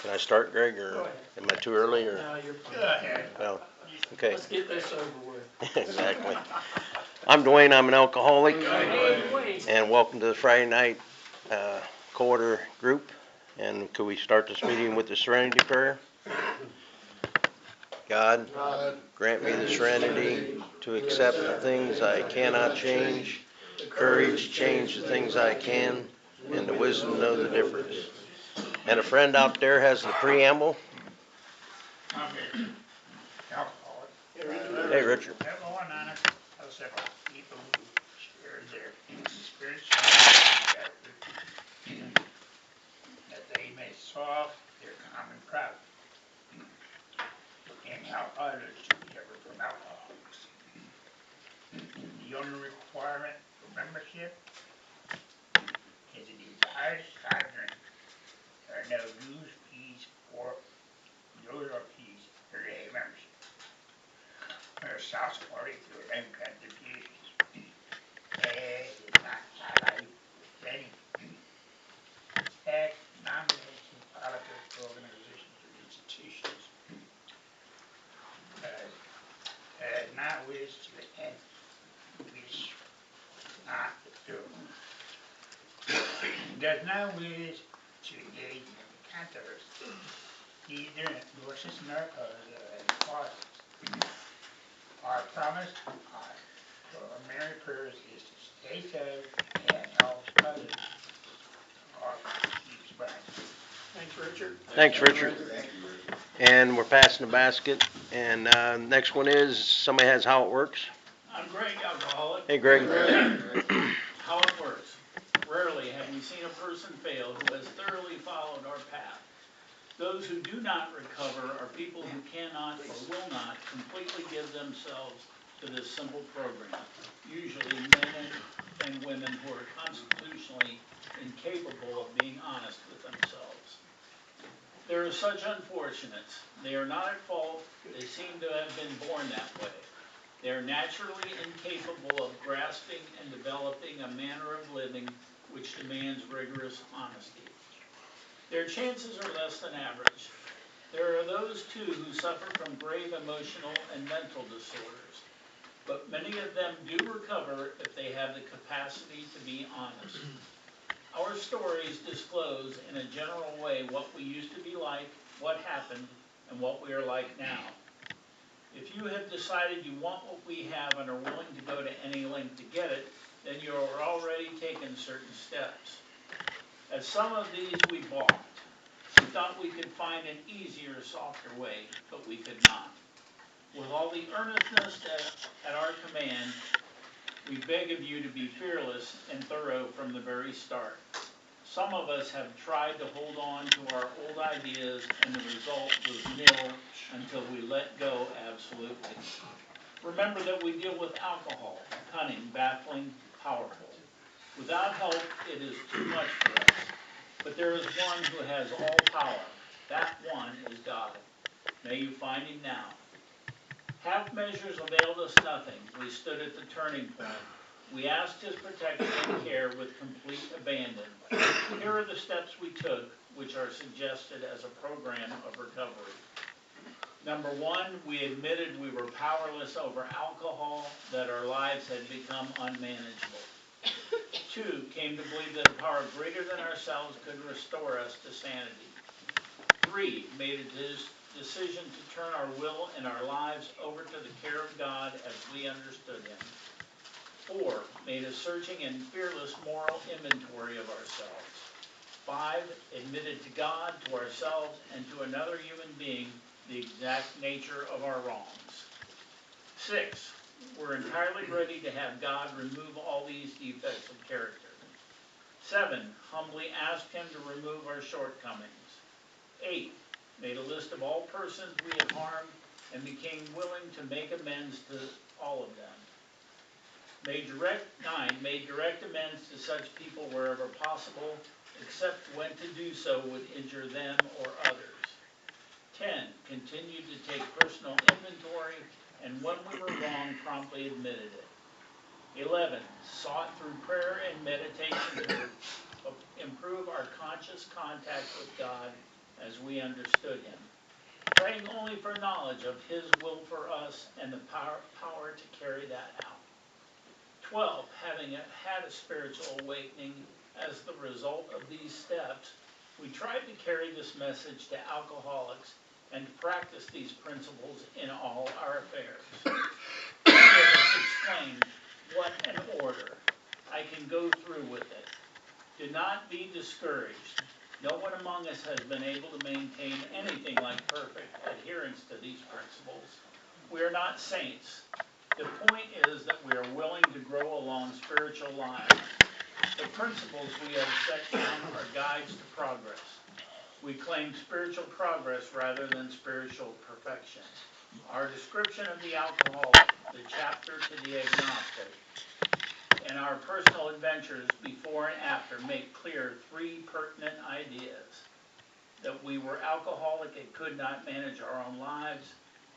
Can I start, Greg, or am I too early, or? No, you're fine. Go ahead. No, okay. Let's get this over with. Exactly. I'm Dwayne, I'm an alcoholic, Wait. and welcome to the Friday night, quarter group. And could we start this meeting with the serenity prayer? God, grant me the serenity to accept the things I cannot change, courage to change the things I can, and the wisdom to know the difference. And a friend out there has the preamble. I'm alcoholic. Hey, Richard. Hello, Anonymous. How's several people who share their spirits that they may solve their common problem and help others to only requirement for membership is a desired soft drink. There are no dues, fees, or for a membership. There's South Party through an contributions. Is not highlighted with any tax, nomination, politics, organizations, or institutions. Not wish to and wish not to. Does not wish to engage in controversy. Neither endorses nor opposes clauses. Our promise, our primary purpose is to stay safe and help others. Our keeps burning. Thanks, Richard. Thanks, Richard. And we're passing the basket. And next one is, somebody has how it works. I'm Greg, alcoholic. Hey, Greg. How it works. Rarely have we seen a person fail who has thoroughly followed our path. Those who do not recover are people who cannot or will not completely give themselves to this simple program. Usually men and women who are constitutionally incapable of being honest with themselves. There are such unfortunates. They are not at fault. They seem to have been born that way. They are naturally incapable of grasping and developing a manner of living which demands rigorous honesty. Their chances are less than average. There are those, too, who suffer from grave emotional and mental disorders, but many of them do recover if they have the capacity to be honest. Our stories disclose in a general way what we used to be like, what happened, and what we are like now. If you have decided you want what we have and are willing to go to any length to get it, then you are already taking certain steps. At some of these we balked. We thought we could find an easier, softer way, but we could not. With all the earnestness at our command, we beg of you to be fearless and thorough from the very start. Some of us have tried to hold on to our old ideas, and the result was nil until we let go absolutely. Remember that we deal with alcohol, cunning, baffling, powerful. Without help, it is too much for us. But there is one who has all power. That one is God. May you find him now. Half measures availed us nothing. We stood at the turning point. We asked his protection and care with complete abandon. Here are the steps we took, which are suggested as a program of recovery. Number one, we admitted we were powerless over alcohol, that our lives had become unmanageable. Two, came to believe that a power greater than ourselves could restore us to sanity. Three, made a decision to turn our will and our lives over to the care of God as we understood him. 4, made a searching and fearless moral inventory of ourselves. 5, admitted to God, to ourselves, and to another human being the exact nature of our wrongs. 6, we're entirely ready to have God remove all these defects of character. 7, humbly asked him to remove our shortcomings. 8, made a list of all persons we had harmed and became willing to make amends to all of them. 9, made direct amends to such people wherever possible, except when to do so would injure them or others. 10, continued to take personal inventory, and when we were wrong, promptly admitted it. 11, sought through prayer and meditation to improve our conscious contact with God as we understood him, praying only for knowledge of his will for us and the power to carry that out. 12, having had a spiritual awakening as the result of these steps, we tried to carry this message to alcoholics and to practice these principles in all our affairs. Many of us explained what an order. I can go through with it. Do not be discouraged. No one among us has been able to maintain anything like perfect adherence to these principles. We are not saints. The point is that we are willing to grow along spiritual lines. The principles we have set down are guides to progress. We claim spiritual progress rather than spiritual perfection. Our description of the alcoholic, the chapter to the agnostic, and our personal adventures before and after make clear 3 pertinent ideas. That we were alcoholic and could not manage our own lives,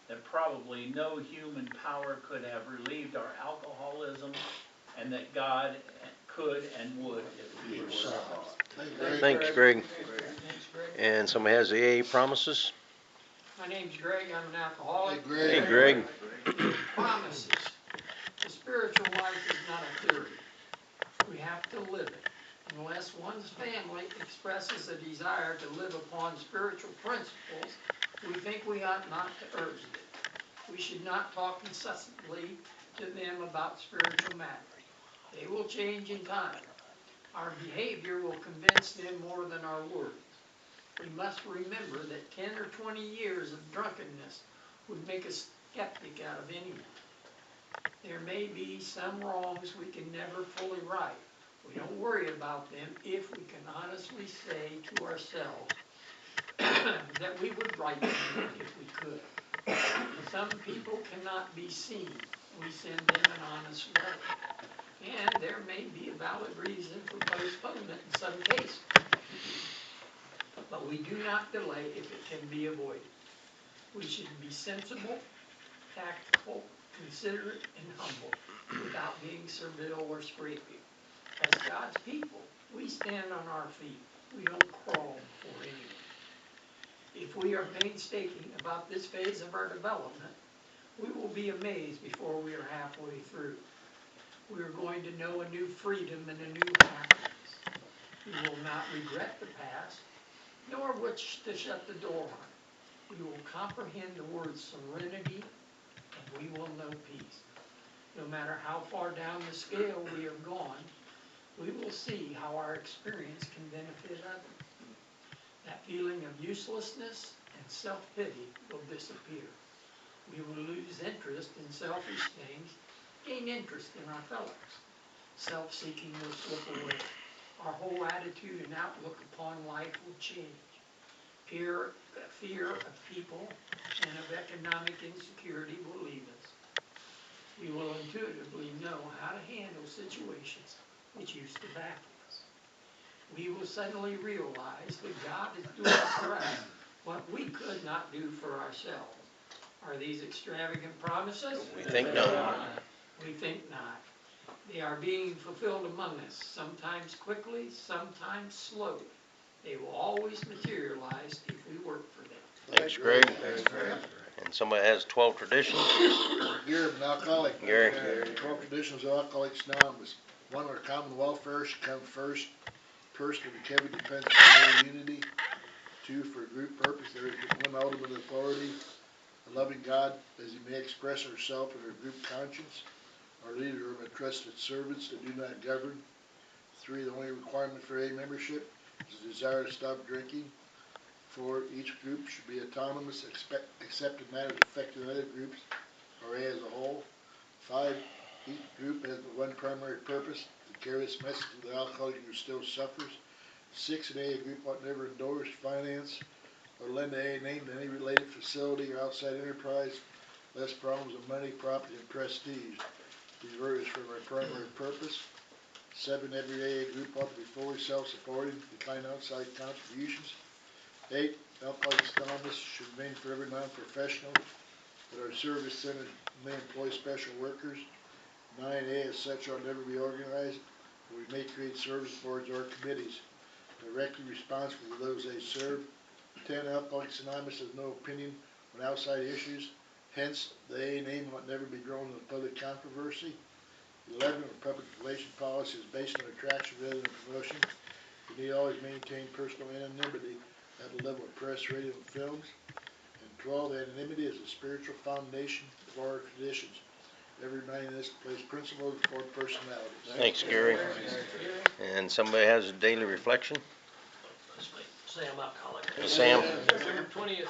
that probably no human power could have relieved our alcoholism, and that God could and would if He were with us. Thanks, Greg. Thanks, Greg. And somebody has the AA promises? My name's Greg, I'm an alcoholic. Hey, Greg. Promises. The spiritual life is not a theory. We have to live it. Unless one's family expresses a desire to live upon spiritual principles, we think we ought not to urge it. We should not talk incessantly to them about spiritual matters. They will change in time. Our behavior will convince them more than our words. We must remember that 10 or 20 years of drunkenness would make a skeptic out of anyone. There may be some wrongs we can never fully right. We don't worry about them if we can honestly say to ourselves that we would right them if we could. Some people cannot be seen. We send them an honest letter. And there may be a valid reason for postponement in some cases. But we do not delay if it can be avoided. We should be sensible, tactful, considerate, and humble without being servile or scraping. As God's people, we stand on our feet. We don't crawl before anyone. If we are painstaking about this phase of our development, we will be amazed before we are halfway through. We are going to know a new freedom and a new happiness. We will not regret the past, nor wish to shut the door on it. We will comprehend the word serenity, and we will know peace. No matter how far down the scale we have gone, we will see how our experience can benefit others. That feeling of uselessness and self-pity will disappear. We will lose interest in selfish things, gain interest in our fellows. Self-seeking will slip away. Our whole attitude and outlook upon life will change. Fear of people and of economic insecurity will leave us. We will intuitively know how to handle situations which used to baffle us. We will suddenly realize that God is doing for us what we could not do for ourselves. Are these extravagant promises? We think no. We think not. They are being fulfilled among us, sometimes quickly, sometimes slowly. They will always materialize if we work for them. Thanks, Greg. And somebody has 12 traditions? Gary, an alcoholic. Gary. 12 traditions of Alcoholics Anonymous. 1, our common welfare should come first. Personal recovery depends on their unity. 2, for a group purpose, there is but one ultimate authority. A loving God, as He may express Himself in our group conscience. Our leader are trusted servants that do not govern. 3, the only requirement for AA membership is a desire to stop drinking. 4, each group should be autonomous except in matters affecting other groups or AA as a whole. 5, each group has but one primary purpose, to carry this message to the alcoholic who still suffers. 6, an AA group ought never endorse, finance, or lend AA name to any related facility or outside enterprise, less problems of money, property, and prestige. Divert us from our primary purpose. 7, every AA group ought to be fully self-supporting, decline outside contributions. 8, Alcoholics Anonymous should remain forever non-professional, but our service center may employ special workers. 9, AA as such ought never be organized, but we may create service boards or committees directly responsible to those they serve. 10, Alcoholics Anonymous has no opinion on outside issues, hence the AA name ought never be drawn into public controversy. 11, our public relations policy is based on attraction rather than promotion. We need always maintain personal anonymity at the level of press, radio, and films. And 12, anonymity is the spiritual foundation of our traditions. Every man in this place principles before personalities. Thanks, Gary. And somebody has a daily reflection? Sam, alcoholic. Sam? September 20th,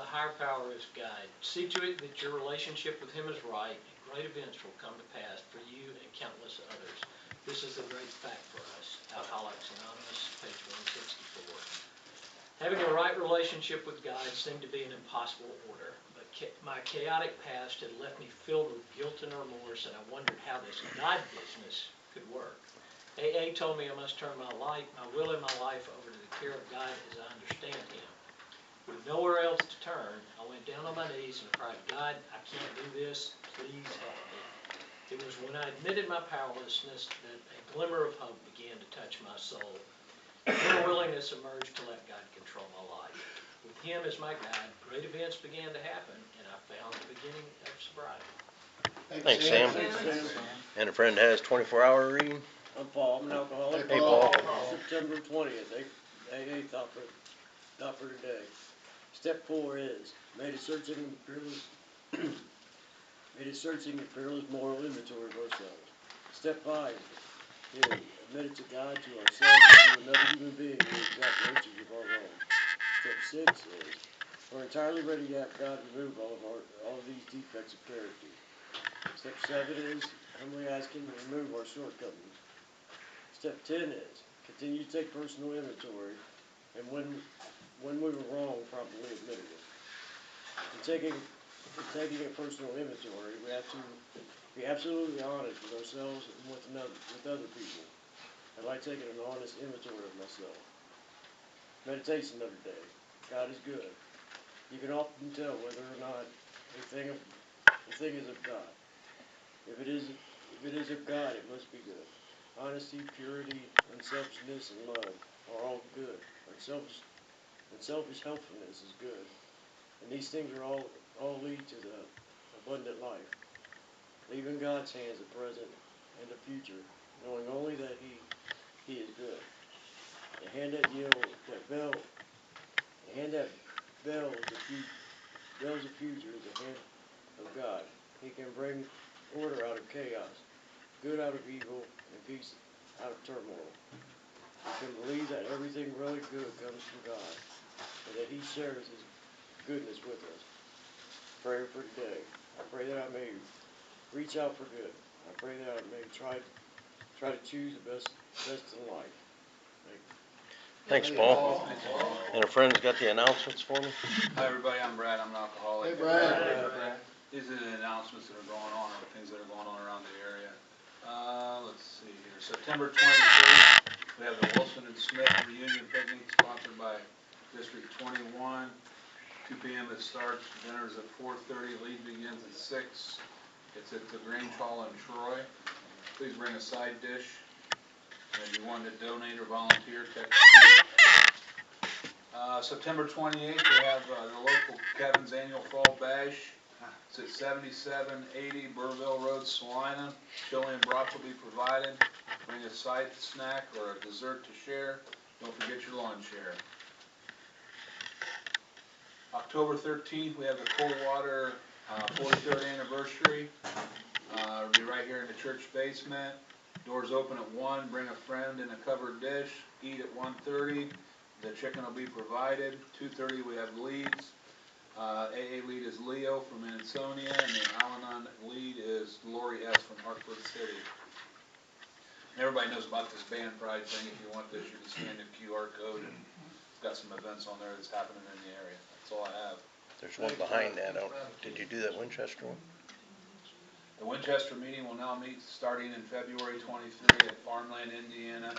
Higher Power is Guide. See to it that your relationship with Him is right, and great events will come to pass for you and countless others. This is a great fact for us. Alcoholics Anonymous, page 164. Having a right relationship with God seemed to be an impossible order, but my chaotic past had left me filled with guilt and remorse, and I wondered how this God business could work. AA told me I must turn my will and my life over to the care of God as I understand Him. With nowhere else to turn, I went down on my knees and cried, God, I can't do this, please help me. It was when I admitted my powerlessness that a glimmer of hope began to touch my soul. Inner willingness emerged to let God control my life. With Him as my guide, great events began to happen, and I found the beginning of sobriety. Thanks, Sam. And a friend has 24-hour reading. I'm Paul, I'm an alcoholic. Hey, Paul. September 20th, AA thought for today. Step 4 is, made a searching and peerless moral inventory of ourselves. Step 5 is, admitted to God, to ourselves, and to another human being the exact nature of our wrong. Step 6 is, we're entirely ready to have God remove all of these defects of character. Step 7 is, humbly ask Him to remove our shortcomings. Step 10 is, continue to take personal inventory, and when we were wrong, promptly admitted it. In taking a personal inventory, we have to be absolutely honest with ourselves and with other people. I like taking an honest inventory of myself. Meditation of the day. God is good. You can often tell whether or not a thing is of God. If it is of God, it must be good. Honesty, purity, unselfishness, and love are all good. Unselfish helpfulness is good. And these things are all lead to the abundant life. Leave in God's hands the present and the future, knowing only that He is good. The hand that bells the future is the hand of God. He can bring order out of chaos, good out of evil, and peace out of turmoil. You can believe that everything really good comes from God, and that He shares His goodness with us. Prayer for today. I pray that I may reach out for good. I pray that I may try to choose the best in life. Thank you. Thanks, Paul. And a friend's got the announcements for me. Hi, everybody. I'm Brad. I'm an alcoholic. Hey, Brad. These are the announcements that are going on, or things that are going on around the area. Let's see here. September 23rd, we have the Wilson and Smith reunion picnic sponsored by District 21. 2 p.m. it starts. Dinner's at 4:30. Lead begins at 6. It's at the Grange Hall in Troy. Please bring a side dish. And if you want to donate or volunteer, text me. September 28th, we have the local Kevin's Annual Fall Bash. It's at 7780 Burville Road, Salina. Chili and broth will be provided. Bring a side snack or a dessert to share. Don't forget your lawn chair. October 13th, we have the Coldwater 43rd anniversary. It'll be right here in the church basement. Doors open at 1. Bring a friend in a covered dish. Eat at 1:30. The chicken will be provided. 2:30 we have leads. AA lead is Leo from Ansonia, and the Al-Anon lead is Lori S. from Hartford City. And everybody knows about this band pride thing. If you want this, you can scan the QR code, and it's got some events on there that's happening in the area. That's all I have. There's one behind that. Did you do that Winchester one? The Winchester meeting will now meet starting in February 23 at Farmland, Indiana,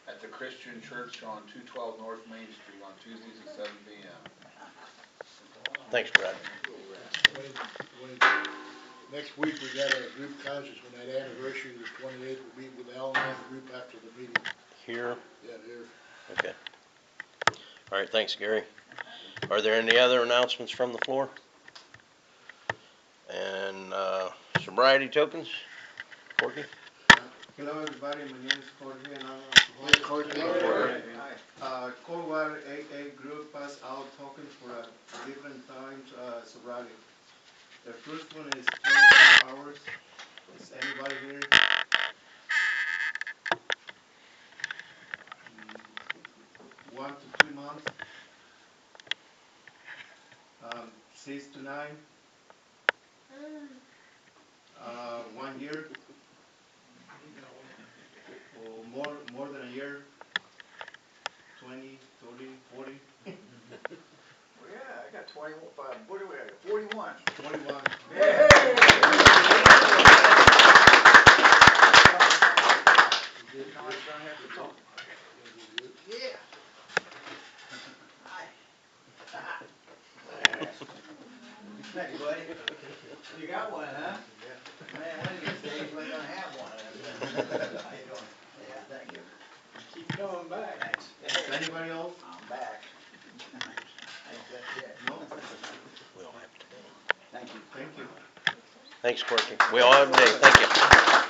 at the Christian Church on 212 North Main Street on Tuesdays at 7 p.m. Thanks, Brad. Next week, we got a group conscious when that anniversary, the 28th, we'll meet with the Al-Anon group after the meeting. Here? Yeah, here. Okay. All right, thanks, Gary. Are there any other announcements from the floor? And sobriety tokens? Corky? Hello everybody, my name is Jorge and I'm alcoholic. Coldwater AA group pass out tokens for different times sobriety. The first one is 24 hours. Is anybody here? 1 to 2 months. 6 to 9. 1 year. Or more than a year, 20, 30, 40. Well, yeah, I got 21. What do we have? 41. 21. Hey! Thanks, buddy. You got one, huh? Man, one of these days we're gonna have one. How you doing? Yeah, thank you. Keep coming back. Thanks. Anybody else? I'm back. Thanks, that's it. No? We all have to. Thank you. Thank you. Thanks, Courtney. We all have a day. Thank you.